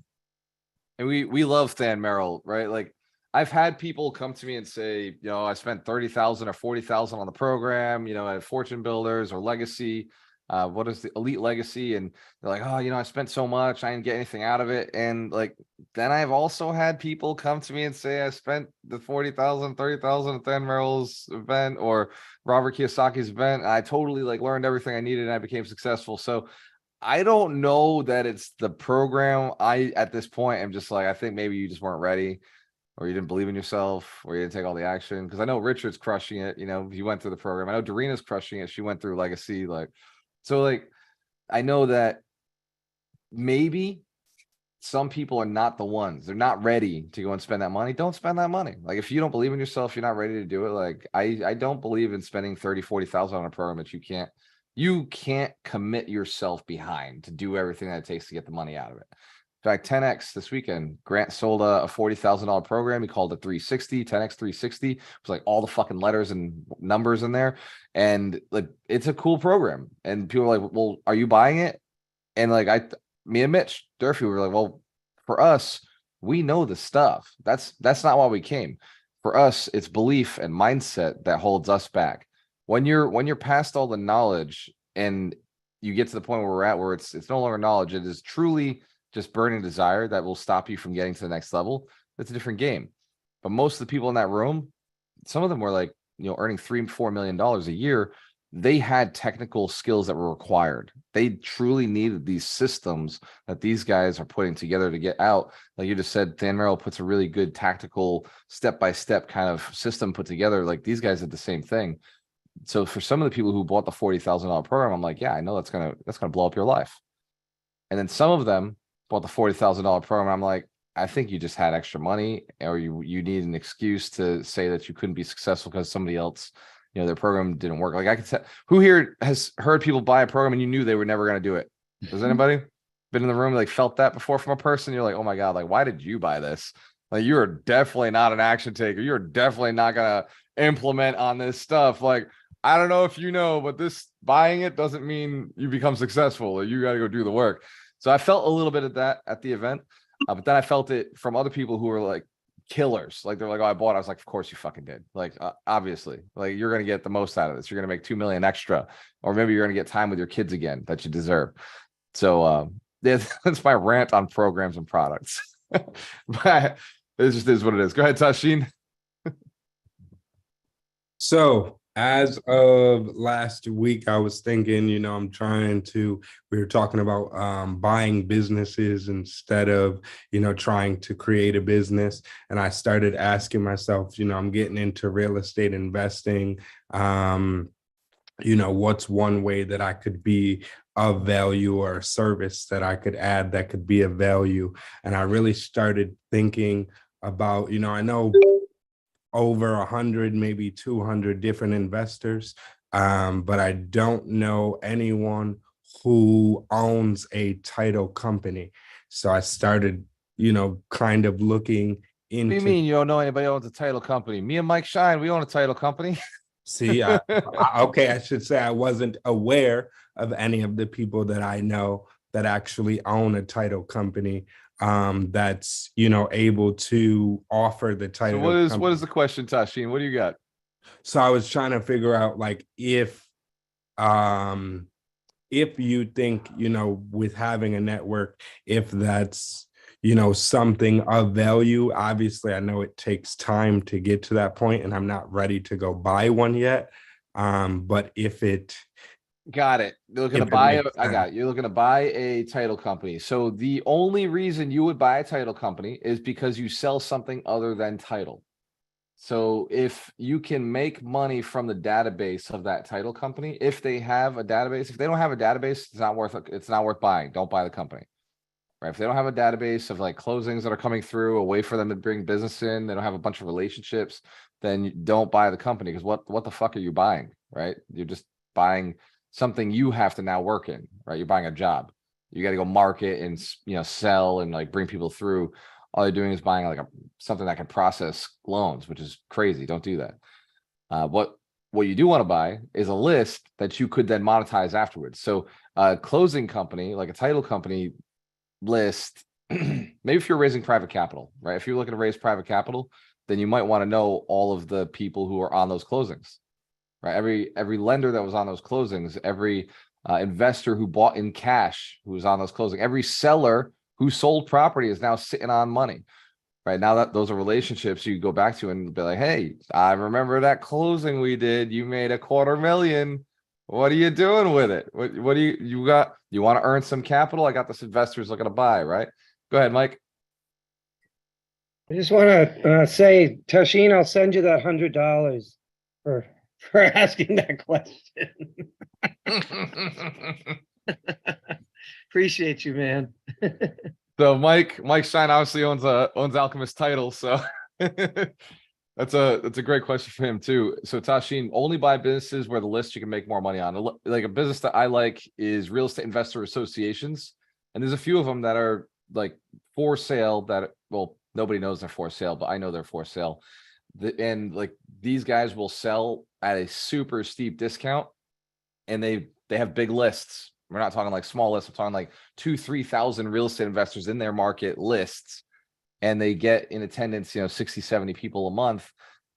And we love Than Merrill, right? Like I've had people come to me and say, I spent 30,000 or 40,000 on the program, at Fortune Builders or Legacy. What is the Elite Legacy? And they're like, oh, I spent so much, I didn't get anything out of it. And then I've also had people come to me and say, I spent the 40,000, 30,000 at Than Merrill's event or Robert Kiyosaki's event. And I totally learned everything I needed and I became successful. So I don't know that it's the program. At this point, I'm just I think maybe you just weren't ready or you didn't believe in yourself or you didn't take all the action. Because I know Richard's crushing it. He went through the program. I know Doreena's crushing it. She went through Legacy. So I know that maybe some people are not the ones. They're not ready to go and spend that money. Don't spend that money. If you don't believe in yourself, you're not ready to do it. I don't believe in spending 30, 40,000 on a program that you can't commit yourself behind to do everything that it takes to get the money out of it. In fact, 10X this weekend, Grant sold a $40,000 program. He called it 360, 10X 360. It was all the fucking letters and numbers in there. And it's a cool program. And people are well, are you buying it? And me and Mitch Durfee were well, for us, we know the stuff. That's not why we came. for us, it's belief and mindset that holds us back. When you're past all the knowledge and you get to the point where we're at, where it's no longer knowledge, it is truly just burning desire that will stop you from getting to the next level. That's a different game. But most of the people in that room, some of them were like, earning $3-4 million a year. They had technical skills that were required. They truly needed these systems that these guys are putting together to get out. Like you just said, Dan Merrill puts a really good tactical step-by-step kind of system put together. Like these guys did the same thing. So for some of the people who bought the $40,000 program, I'm like, yeah, I know that's gonna blow up your life. And then some of them bought the $40,000 program. I'm like, I think you just had extra money, or you need an excuse to say that you couldn't be successful because somebody else, their program didn't work. Like I could say, who here has heard people buy a program and you knew they were never going to do it? Does anybody been in the room like felt that before from a person? You're like, oh my God, like why did you buy this? Like you are definitely not an action taker. You're definitely not gonna implement on this stuff. Like I don't know if you know, but this buying it doesn't mean you become successful, or you got to go do the work. So I felt a little bit of that at the event, but then I felt it from other people who were like killers. Like they're like, oh, I bought it. I was like, of course you fucking did. Like obviously, like you're gonna get the most out of this. You're gonna make $2 million extra, or maybe you're gonna get time with your kids again that you deserve. So that's my rant on programs and products. But it just is what it is. Go ahead, Tashin. So as of last week, I was thinking, we were talking about buying businesses instead of, trying to create a business. And I started asking myself, I'm getting into real estate investing. What's one way that I could be of value, or a service that I could add that could be of value? And I really started thinking about, I know over 100, maybe 200 different investors, but I don't know anyone who owns a title company. So I started, kind of looking into. What do you mean you don't know anybody owns a title company? Me and Mike Shine, we own a title company. See, okay, I should say I wasn't aware of any of the people that I know that actually own a title company. That's able to offer the title. So what is the question, Tashin? What do you got? So I was trying to figure out like if you think, with having a network, if that's something of value. Obviously, I know it takes time to get to that point, and I'm not ready to go buy one yet. But if it Got it. You're looking to buy You're looking to buy a title company. So the only reason you would buy a title company is because you sell something other than title. So if you can make money from the database of that title company, if they have a database, if they don't have a database, it's not worth buying. Don't buy the company. Right? If they don't have a database of like closings that are coming through, a way for them to bring business in, they don't have a bunch of relationships, then you don't buy the company, because what the fuck are you buying? Right? You're just buying something you have to now work in, right? You're buying a job. You got to go market and sell and like bring people through. All you're doing is buying like something that can process loans, which is crazy. Don't do that. What you do want to buy is a list that you could then monetize afterwards. So a closing company, like a title company list, maybe if you're raising private capital, right? If you're looking to raise private capital, then you might want to know all of the people who are on those closings. Right, every lender that was on those closings, every investor who bought in cash who was on those closings, every seller who sold property is now sitting on money. Right now, that those are relationships you go back to and be like, hey, I remember that closing we did. You made $250,000. What are you doing with it? What do you got? You want to earn some capital? I got this investors looking to buy. Right. Go ahead, Mike. I just want to say, Tashin, I'll send you that $100 for asking that question. Appreciate you, man. So Mike Shine obviously owns Alchemist title, so that's a great question for him too. So Tashin, only buy businesses where the list you can make more money on. Like a business that I like is real estate investor associations, and there's a few of them that are like for sale. That, well, nobody knows they're for sale, but I know they're for sale. And like these guys will sell at a super steep discount, and they have big lists. We're not talking like small lists. We're talking like 2,000-3,000 real estate investors in their market lists, and they get in attendance, 60, 70 people a month.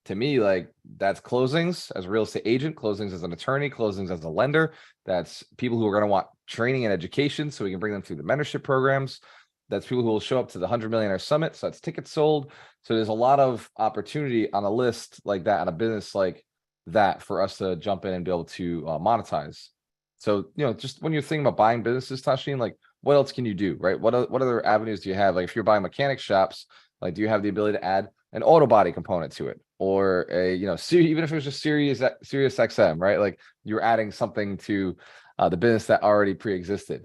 To me, like, that's closings as a real estate agent, closings as an attorney, closings as a lender. That's people who are going to want training and education so we can bring them through the mentorship programs. That's people who will show up to the 100 Millionaire Summit. So that's tickets sold. So there's a lot of opportunity on a list like that, on a business like that, for us to jump in and be able to monetize. So, just when you're thinking about buying businesses, Tashin, like, what else can you do, right? What other avenues do you have? Like, if you're buying mechanic shops, like, do you have the ability to add an auto body component to it, or a, even if it was just Sirius XM, right? Like, you're adding something to the business that already pre-existed.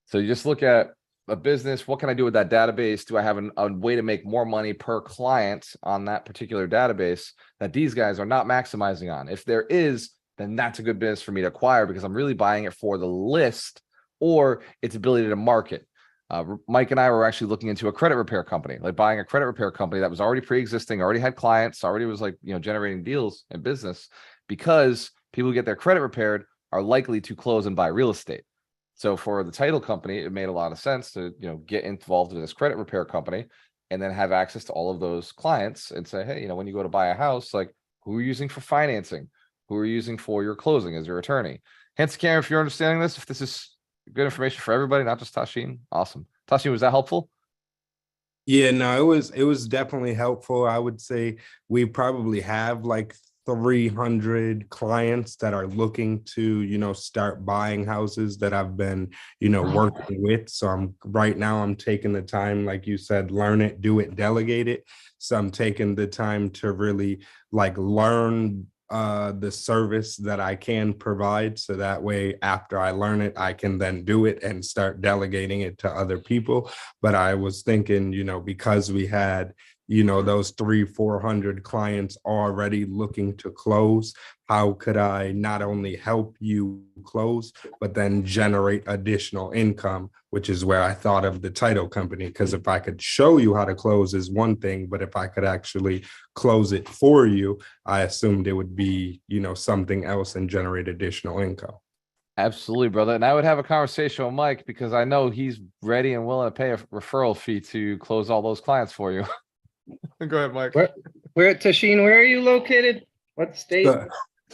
So you just look at a business. What can I do with that database? Do I have a way to make more money per client on that particular database that these guys are not maximizing on? If there is, then that's a good business for me to acquire, because I'm really buying it for the list or its ability to market. Mike and I were actually looking into a credit repair company, like buying a credit repair company that was already pre-existing, already had clients, already was like, generating deals and business, because people who get their credit repaired are likely to close and buy real estate. So for the title company, it made a lot of sense to, get involved in this credit repair company and then have access to all of those clients and say, hey, when you go to buy a house, like, who are you using for financing? Who are you using for your closing as your attorney? Hence, Karen, if you're understanding this, if this is good information for everybody, not just Tashin, awesome. Tashin, was that helpful? Yeah, no, it was definitely helpful. I would say we probably have like 300 clients that are looking to, start buying houses that I've been, working with. So I'm taking the time, like you said, learn it, do it, delegate it. So I'm taking the time to really like learn the service that I can provide. So that way, after I learn it, I can then do it and start delegating it to other people. But I was thinking, because we had, those 300-400 clients already looking to close, how could I not only help you close, but then generate additional income, which is where I thought of the title company. Because if I could show you how to close is one thing, but if I could actually close it for you, I assumed it would be, something else and generate additional income. Absolutely, brother. And I would have a conversation with Mike, because I know he's ready and willing to pay a referral fee to close all those clients for you. Go ahead, Mike. Where Tashin, where are you located? What state? So,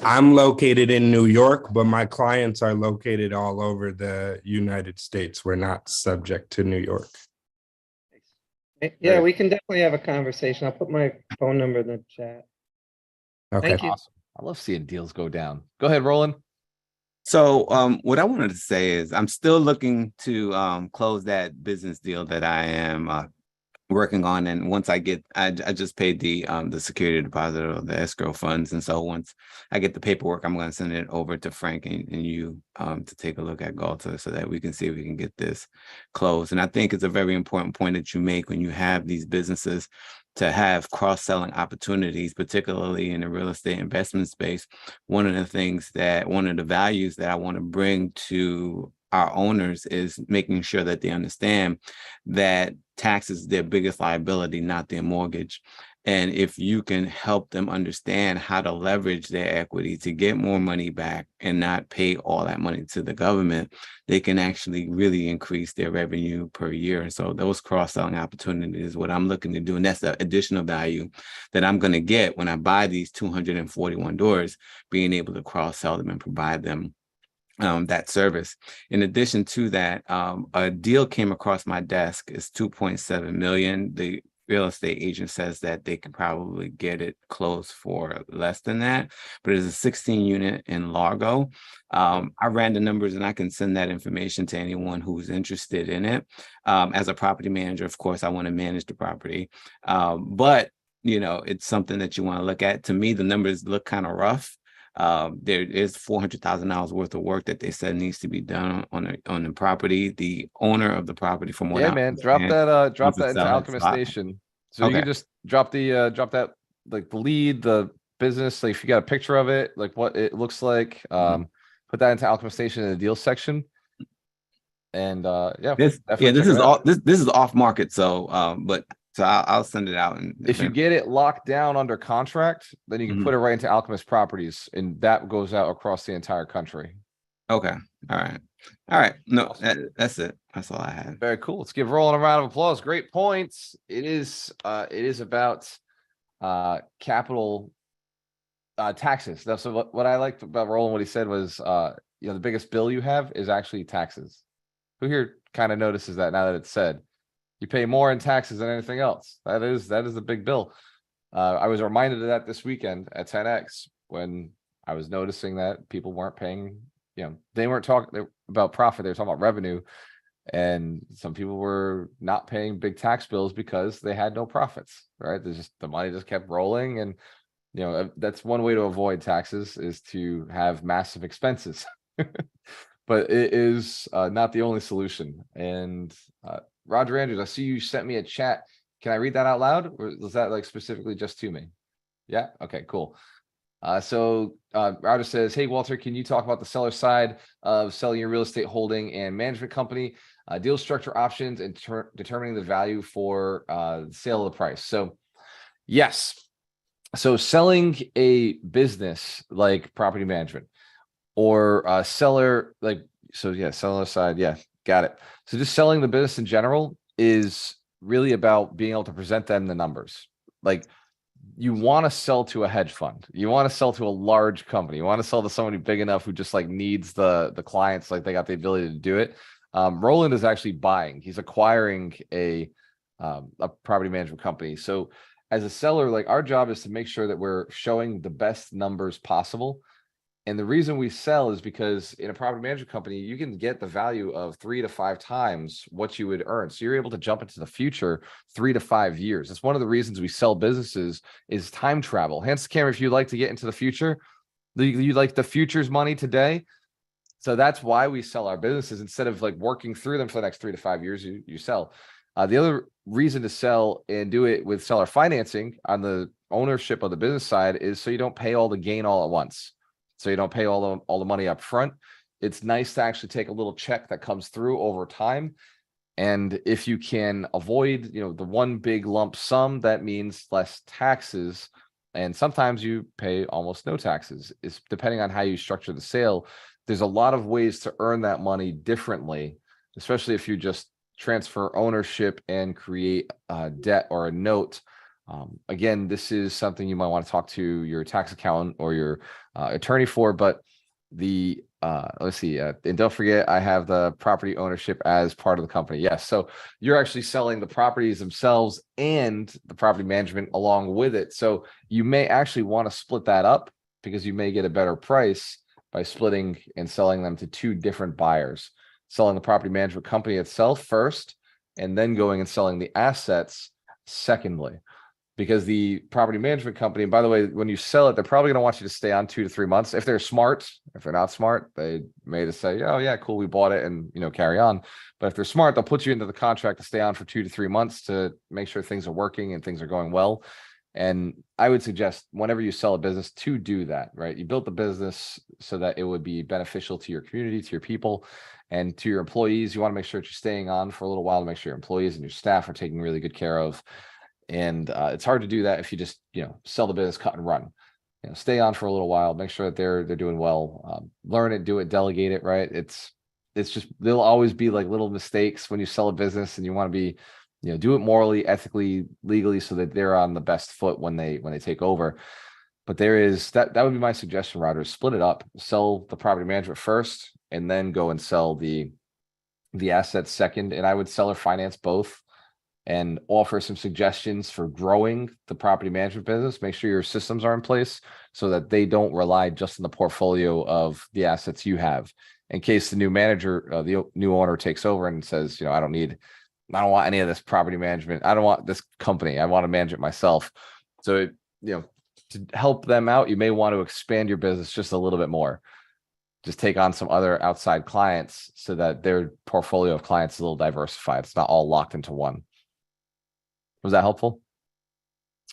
I'm located in New York, but my clients are located all over the United States. We're not subject to New York. Yeah, we can definitely have a conversation. I'll put my phone number in the chat. Okay. Thank you. Awesome. I love seeing deals go down. Go ahead, Roland. So what I wanted to say is I'm still looking to close that business deal that I am working on. And once I just paid the security deposit or the escrow funds. And so once I get the paperwork, I'm going to send it over to Frank and you to take a look at Galta so that we can see if we can get this closed. And I think it's a very important point that you make when you have these businesses to have cross-selling opportunities, particularly in the real estate investment space. One of the values that I want to bring to our owners is making sure that they understand that tax is their biggest liability, not their mortgage. And if you can help them understand how to leverage their equity to get more money back and not pay all that money to the government, they can actually really increase their revenue per year. And so those cross-selling opportunities is what I'm looking to do. And that's the additional value that I'm going to get when I buy these 241 doors, being able to cross-sell them and provide them that service. In addition to that, a deal came across my desk. It's 2.7 million. The real estate agent says that they can probably get it closed for less than that, but it's a 16 unit in Largo. I ran the numbers and I can send that information to anyone who's interested in it. As a property manager, of course, I want to manage the property, but it's something that you want to look at. To me, the numbers look kind of rough. There is $400,000 worth of work that they said needs to be done on the property. The owner of the property, from what Yeah, I man, drop that into sell it. AlchemistNation. So you Okay. can just drop that, like, the lead, the business, like if you got a picture of it, like what it looks like, put that into AlchemistNation in the deal section. And This definitely check is it out. this is off market. So so I'll send it out. And If you get it locked down under contract, then you can Mhm. put it right into Alchemist Properties, and that goes out across the entire country. Okay. All right. All right. No, that's it. That's all I had. Very cool. Let's give Roland a round of applause. Great points. It is about capital taxes. That's what I liked about Roland. What he said was, the biggest bill you have is actually taxes. Who here kind of notices that now that it's said? You pay more in taxes than anything else. That is a big bill. I was reminded of that this weekend at 10X when I was noticing that people weren't paying, they weren't talking about profit, they were talking about revenue. And some people were not paying big tax bills because they had no profits, right? The money just kept rolling. And, that's one way to avoid taxes is to have massive expenses. But it is not the only solution. And Roger Andrews, I see you sent me a chat. Can I read that out loud? Or was that like specifically just to me? Yeah. Okay, cool. So Roger says, hey, Walter, can you talk about the seller side of selling your real estate holding and management company, deal structure options, and determining the value for the sale of the price? So yes. So selling a business like property management or seller, seller side. Yeah, got it. So just selling the business in general is really about being able to present them the numbers. Like, you want to sell to a hedge fund, you want to sell to a large company, you want to sell to somebody big enough who just like needs the clients, like they got the ability to do it. Roland is actually he's acquiring a property management company. So as a seller, like, our job is to make sure that we're showing the best numbers possible. And the reason we sell is because in a property management company, you can get the value of 3 to 5 times what you would earn. So you're able to jump into the future 3 to 5 years. That's one of the reasons we sell businesses is time travel. Hence, Cameron, if you'd like to get into the future, you like the future's money today. So that's why we sell our businesses instead of like working through them for the next 3 to 5 years. You sell. The other reason to sell and do it with seller financing on the ownership of the business side is so you don't pay all the gain all at once. So you don't pay all the money up front. It's nice to actually take a little check that comes through over time. And if you can avoid, the one big lump sum, that means less taxes. And sometimes you pay almost no taxes. It's depending on how you structure the sale. There's a lot of ways to earn that money differently, especially if you just transfer ownership and create a debt or a note. Again, this is something you might want to talk to your tax accountant or your attorney for, but let's see, and don't forget, I have the property ownership as part of the company. Yes. So you're actually selling the properties themselves and the property management along with it. So you may actually want to split that up because you may get a better price by splitting and selling them to 2 different buyers, selling the property management company itself first, and then going and selling the assets secondly. Because the property management company, and by the way, when you sell it, they're probably going to want you to stay on 2 to 3 months. If they're smart, if they're not smart, they may just say, oh yeah, cool, we bought it, and carry on. But if they're smart, they'll put you into the contract to stay on for 2 to 3 months to make sure things are working and things are going well. And I would suggest whenever you sell a business to do that, right? You built the business so that it would be beneficial to your community, to your people, and to your employees. You want to make sure that you're staying on for a little while to make sure your employees and your staff are taken really good care of. And it's hard to do that if you just, sell the business, cut and run. Stay on for a little while, make sure that they're doing well, learn it, do it, delegate it, right? It's just, there'll always be like little mistakes when you sell a business, and you want to be, do it morally, ethically, legally, so that they're on the best foot when they take over. But there is that would be my suggestion, Roger. Split it up, sell the property management first, and then go and sell the assets second. And I would seller finance both and offer some suggestions for growing the property management business. Make sure your systems are in place so that they don't rely just on the portfolio of the assets you have. In case the new manager, the new owner takes over and says, I don't want any of this property management. I don't want this company. I want to manage it myself. So, to help them out, you may want to expand your business just a little bit more. Just take on some other outside clients so that their portfolio of clients is a little diversified. It's not all locked into one. Was that helpful?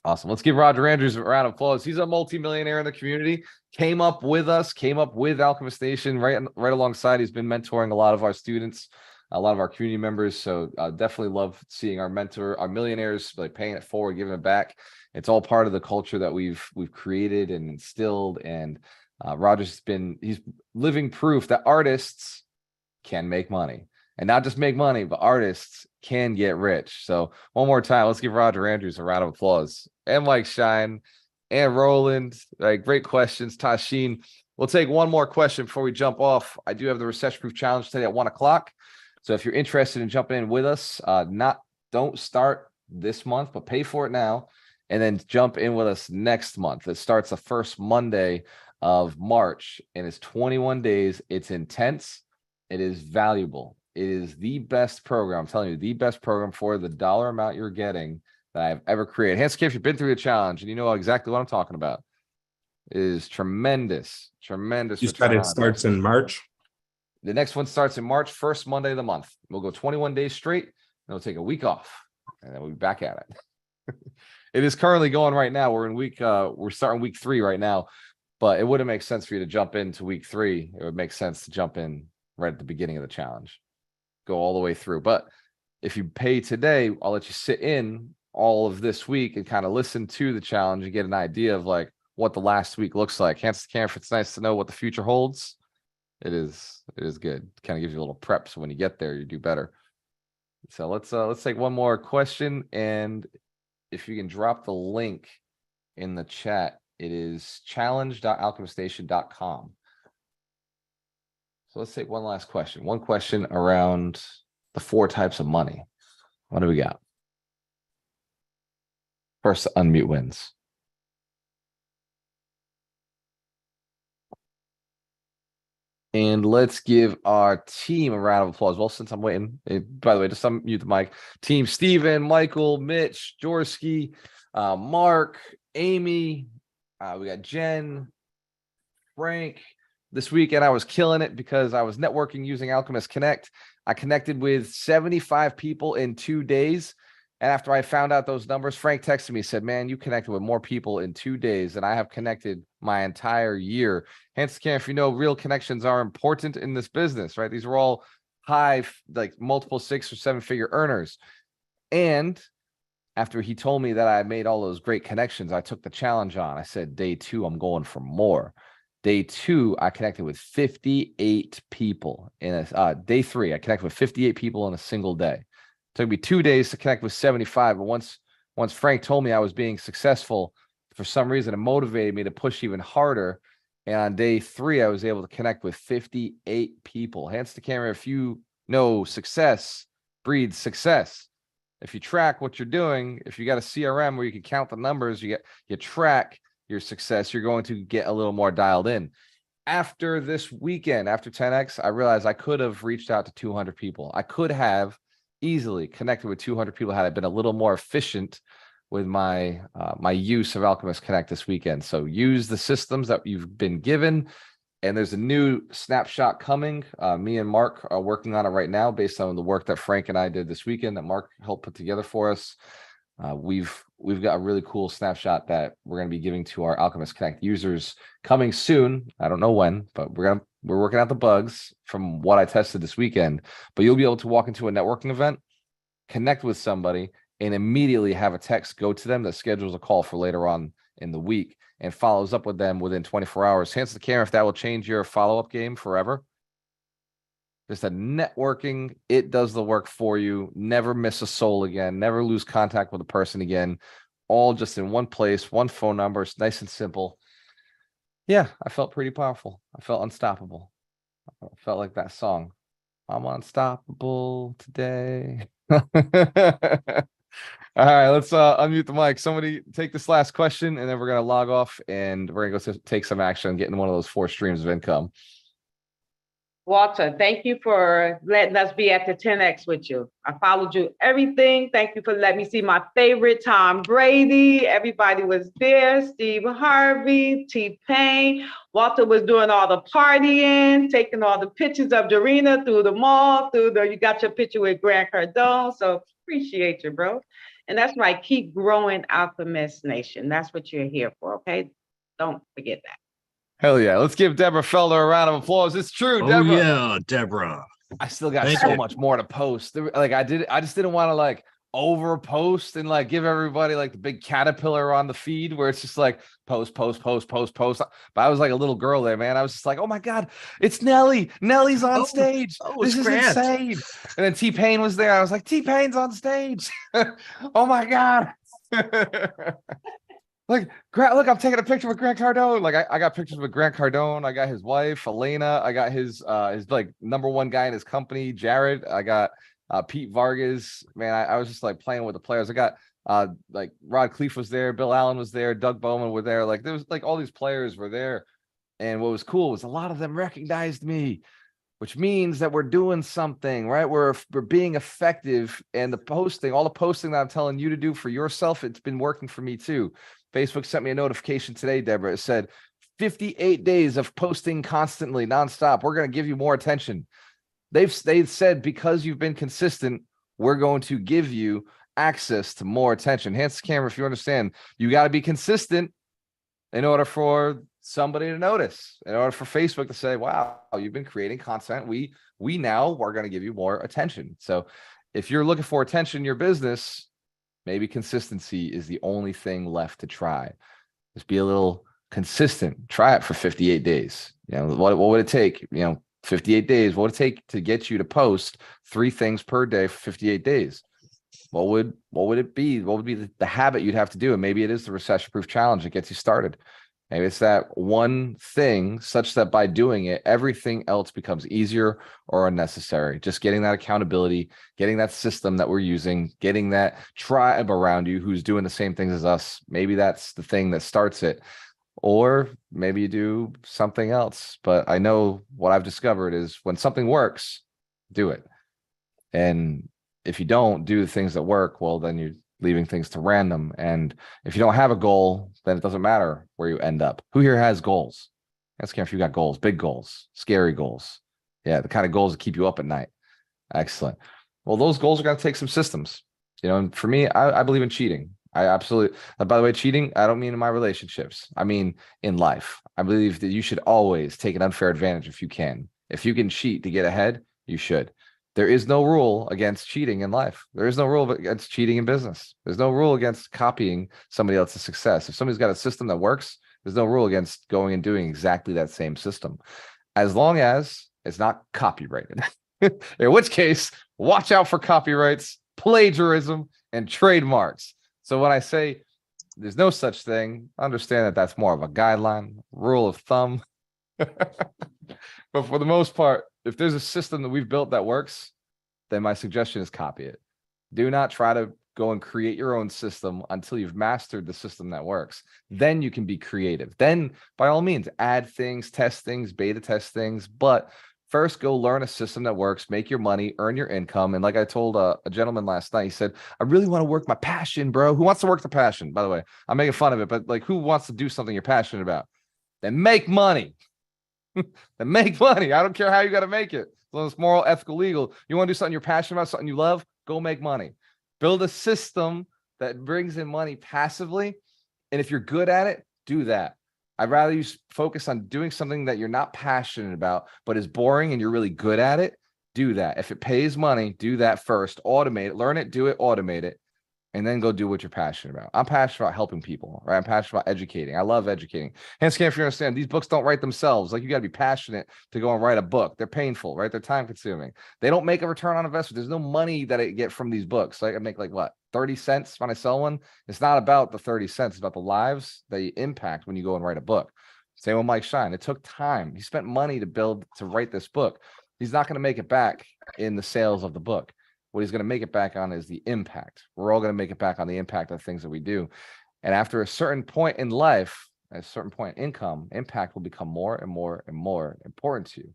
Awesome. Let's give Roger Andrews a round of applause. He's a multimillionaire in the community. Came up with AlchemistNation right alongside. He's been mentoring a lot of our students, a lot of our community members. So definitely love seeing our millionaires like paying it forward, giving it back. It's all part of the culture that we've created and instilled. And He's living proof that artists can make money, and not just make money, but artists can get rich. So one more time, let's give Roger Andrews a round of applause, and Mike Shine and Roland. Great questions. Tashin, we'll take one more question before we jump off. I do have the recession proof challenge today at 1 o'clock. So if you're interested in jumping in with us, don't start this month, but pay for it now, and then jump in with us next month. It starts the first Monday of March, and it's 21 days. It's intense. It is valuable. It is the best program. I'm telling you, the best program for the dollar amount you're getting that I've ever created. Hands if you've been through the challenge and you know exactly what I'm talking about. It is tremendous. You said it starts in March. The next one starts in March, first Monday of the month. We'll go 21 days straight, and we'll take a week off, and then we'll be back at it. It is currently going right now. We're starting week 3 right now, but it wouldn't make sense for you to jump into week 3. It would make sense to jump in right at the beginning of the challenge, go all the way through. But if you pay today, I'll let you sit in all of this week and kind of listen to the challenge and get an idea of like what the last week looks like. Hands to camera, it's nice to know what the future holds. It is good. Kind of gives you a little prep, so when you get there, you do better. So let's take one more question, and if you can drop the link in the chat, it is challenge.alchemistation.com. So let's take one last question. One question around the 4 types of money. What do we got? First, unmute wins. And let's give our team a round of applause. Well, since I'm waiting, by the way, just unmute the mic. Team Steven, Michael, Mitch, Jorsky, Mark, Amy, we got Jen, Frank. This weekend, I was killing it because I was networking using Alchemist Connect. I connected with 75 people in 2 days. And after I found out those numbers, Frank texted me, said, man, you connected with more people in 2 days than I have connected my entire year. Hence, if you know, real connections are important in this business, right? These are all high, like multiple 6 or 7 figure earners. And after he told me that I made all those great connections, I took the challenge on. I said, day 2, I'm going for more. Day 2, I connected with 58 people in a day 3. I connected with 58 people in a single day. It took me 2 days to connect with 75. But once Frank told me I was being successful, for some reason, it motivated me to push even harder. And on day 3, I was able to connect with 58 people. Hands to camera, if you know success breeds success. If you track what you're doing, if you got a CRM where you can count the numbers, you track your success, you're going to get a little more dialed in. After this weekend, after 10X, I realized I could have reached out to 200 people. I could have easily connected with 200 people had I been a little more efficient with my my use of Alchemist Connect this weekend. So use the systems that you've been given. And there's a new snapshot coming. Me and Mark are working on it right now based on the work that Frank and I did this weekend that Mark helped put together for us. We've got a really cool snapshot that we're going to be giving to our Alchemist Connect users coming soon. I don't know when, but we're working out the bugs from what I tested this weekend. But you'll be able to walk into a networking event, connect with somebody, and immediately have a text go to them that schedules a call for later on in the week and follows up with them within 24 hours. Hands to the camera if that will change your follow-up game forever. Just a networking, it does the work for you. Never miss a soul again. Never lose contact with a person again. All just in one place, one phone number. It's nice and simple. Yeah, I felt pretty powerful. I felt unstoppable. I felt like that song. I'm unstoppable today. All right, let's unmute the mic. Somebody take this last question, and then we're going to log off, and we're going to go take some action and get into one of those 4 streams of income. Walter, thank you for letting us be at the 10X with you. I followed you everything. Thank you for letting me see my favorite Tom Brady. Everybody was there. Steve Harvey, T-Pain. Walter was doing all the partying, taking all the pictures of Dorina through the mall, you got your picture with Grant Cardone. So appreciate you, bro. And that's right. Keep growing, Alchemist Nation. That's what you're here for, okay? Don't forget that. Hell yeah. Let's give Deborah Felder a round of applause. It's true, Oh, Deborah. yeah, Deborah. I still got Thank so you. much more to post. Like I just didn't want to like over post and like give everybody like the big caterpillar on the feed where it's just like post. But I was like a little girl there, man. I was just like, oh my God, it's Nelly. Nelly's on Oh, stage. oh, This it's is Grant. insane. And then T-Pain was there. I was like, T-Pain's on stage. Oh my God. Like, look, I'm taking a picture with Grant Cardone. Like, I got pictures with Grant Cardone. I got his wife, Elena. I got his like #1 guy in his company, Jared. I got Pete Vargas. Man, I was just like playing with the players. I got like Rod Cleef was there, Bill Allen was there, Doug Bowman were there. Like, there was like all these players were there. And what was cool was a lot of them recognized me, which means that we're doing something, right? We're being effective. And the posting, all the posting that I'm telling you to do for yourself, it's been working for me too. Facebook sent me a notification today, Deborah. It said 58 days of posting constantly, nonstop. We're going to give you more attention. They've said because you've been consistent, we're going to give you access to more attention. Hands the camera if you understand. You got to be consistent in order for somebody to notice, in order for Facebook to say, wow, you've been creating content. We now are going to give you more attention. So if you're looking for attention in your business, maybe consistency is the only thing left to try. Just be a little consistent. Try it for 58 days. You know, what would it take? You know, 58 days. What would it take to get you to post 3 things per day for 58 days? What would it be? What would be the habit you'd have to do? And maybe it is the recession-proof challenge that gets you started. Maybe it's that one thing such that by doing it, everything else becomes easier or unnecessary. Just getting that accountability, getting that system that we're using, getting that tribe around you who's doing the same things as us. Maybe that's the thing that starts it. Or maybe you do something else. But I know what I've discovered is when something works, do it. And if you don't do the things that work, well, then you're leaving things to random. And if you don't have a goal, then it doesn't matter where you end up. Who here has goals? Ask if you got goals, big goals, scary goals. Yeah, the kind of goals that keep you up at night. Excellent. Well, those goals are going to take some systems. You know, and for me, I believe in cheating. I absolutely, by the way, cheating, I don't mean in my relationships. I mean in life. I believe that you should always take an unfair advantage if you can. If you can cheat to get ahead, you should. There is no rule against cheating in life. There is no rule against cheating in business. There's no rule against copying somebody else's success. If somebody's got a system that works, there's no rule against going and doing exactly that same system, as long as it's not copyrighted. In which case, watch out for copyrights, plagiarism, and trademarks. So when I say there's no such thing, understand that that's more of a guideline, rule of thumb. But for the most part, if there's a system that we've built that works, then my suggestion is copy it. Do not try to go and create your own system until you've mastered the system that works. Then you can be creative. Then by all means, add things, test things, beta test things. But first, go learn a system that works, make your money, earn your income. And like I told a gentleman last night, he said, I really want to work my passion, bro. Who wants to work the passion? By the way, I'm making fun of it, but like, who wants to do something you're passionate about? Then make money. Then make money. I don't care how you got to make it. As long as it's moral, ethical, legal. You want to do something you're passionate about, something you love, go make money. Build a system that brings in money passively. And if you're good at it, do that. I'd rather you focus on doing something that you're not passionate about, but is boring and you're really good at it. Do that. If it pays money, do that first. Automate it, learn it, do it, automate it, and then go do what you're passionate about. I'm passionate about helping people, right? I'm passionate about educating. I love educating. Hence, if you understand, these books don't write themselves. Like, you got to be passionate to go and write a book. They're painful, right? They're time consuming. They don't make a return on investment. There's no money that I get from these books. Like, I make like what, 30 cents when I sell one? It's not about the 30 cents. It's about the lives that you impact when you go and write a book. Same with Mike Shine. It took time. He spent money to write this book. He's not going to make it back in the sales of the book. What he's going to make it back on is the impact. We're all going to make it back on the impact of things that we do. And after a certain point in life, at a certain point in income, impact will become more and more and more important to you.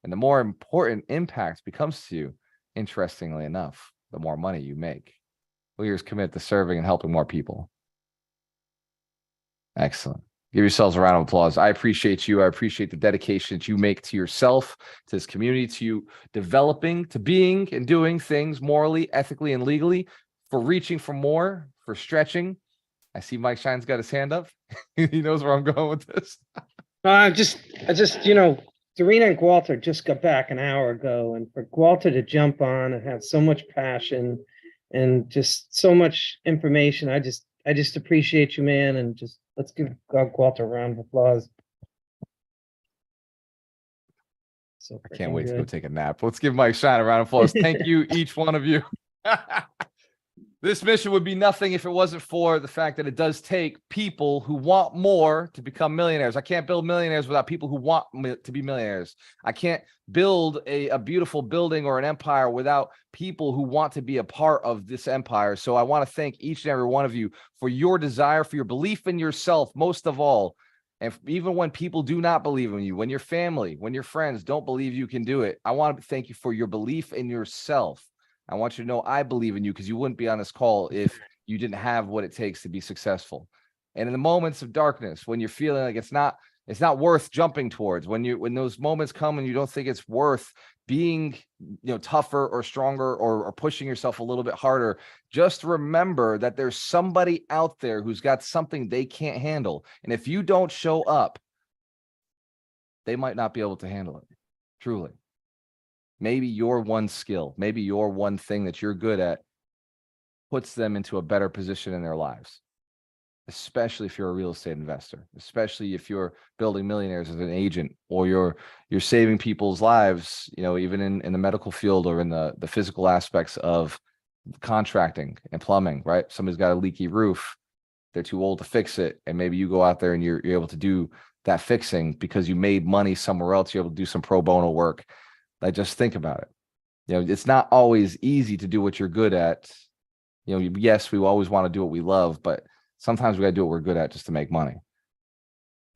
And the more important impact becomes to you, interestingly enough, the more money you make. Leaders commit to serving and helping more people. Excellent. Give yourselves a round of applause. I appreciate you. I appreciate the dedication that you make to yourself, to this community, to you developing, to being and doing things morally, ethically, and legally, for reaching for more, for stretching. I see Mike Shine's got his hand up. He knows where I'm going with this. I just, Serena and Walter just got back an hour ago, and for Walter to jump on and have so much passion and just so much information. I just appreciate you, man, and just let's give Walter a round of applause. So I can't freaking wait to go good. take a nap. Let's give Mike Shine a round of applause. Thank you, each one of you. This mission would be nothing if it wasn't for the fact that it does take people who want more to become millionaires. I can't build millionaires without people who want to be millionaires. I can't build a beautiful building or an empire without people who want to be a part of this empire. So I want to thank each and every one of you for your desire, for your belief in yourself, most of all. And even when people do not believe in you, when your family, when your friends don't believe you can do it, I want to thank you for your belief in yourself. I want you to know I believe in you, because you wouldn't be on this call if you didn't have what it takes to be successful. And in the moments of darkness, when you're feeling like it's not worth jumping towards, when those moments come and you don't think it's worth being, tougher or stronger or pushing yourself a little bit harder, just remember that there's somebody out there who's got something they can't handle. And if you don't show up, they might not be able to handle it. Truly. Maybe your one skill, maybe your one thing that you're good at puts them into a better position in their lives, especially if you're a real estate investor, especially if you're building millionaires as an agent, or you're saving people's lives, even in the medical field or in the physical aspects of contracting and plumbing, right? Somebody's got a leaky roof. They're too old to fix it. And maybe you go out there and you're able to do that fixing because you made money somewhere else. You're able to do some pro bono work. Just think about it. It's not always easy to do what you're good at. Yes, we always want to do what we love, but sometimes we got to do what we're good at just to make money.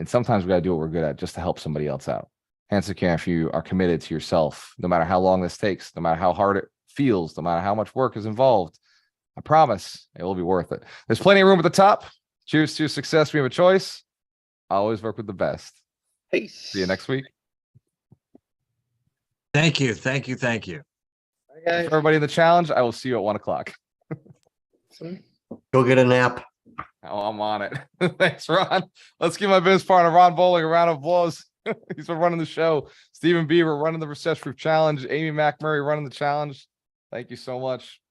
And sometimes we got to do what we're good at just to help somebody else out. Hence, again, if you are committed to yourself, no matter how long this takes, no matter how hard it feels, no matter how much work is involved, I promise it will be worth it. There's plenty of room at the top. Cheers to success. We have a choice. I always work with the best. Peace. See you next week. Thank you. Thank you. Thank you. For everybody in the challenge, I will see you at 1 o'clock. Go get a nap. Oh, I'm on it. Thanks, Ron. Let's give my business partner, Ron Bowling, a round of applause. He's been running the show. Stephen Beaver running the Recession Proof Challenge. Amy McMurray running the challenge. Thank you so much.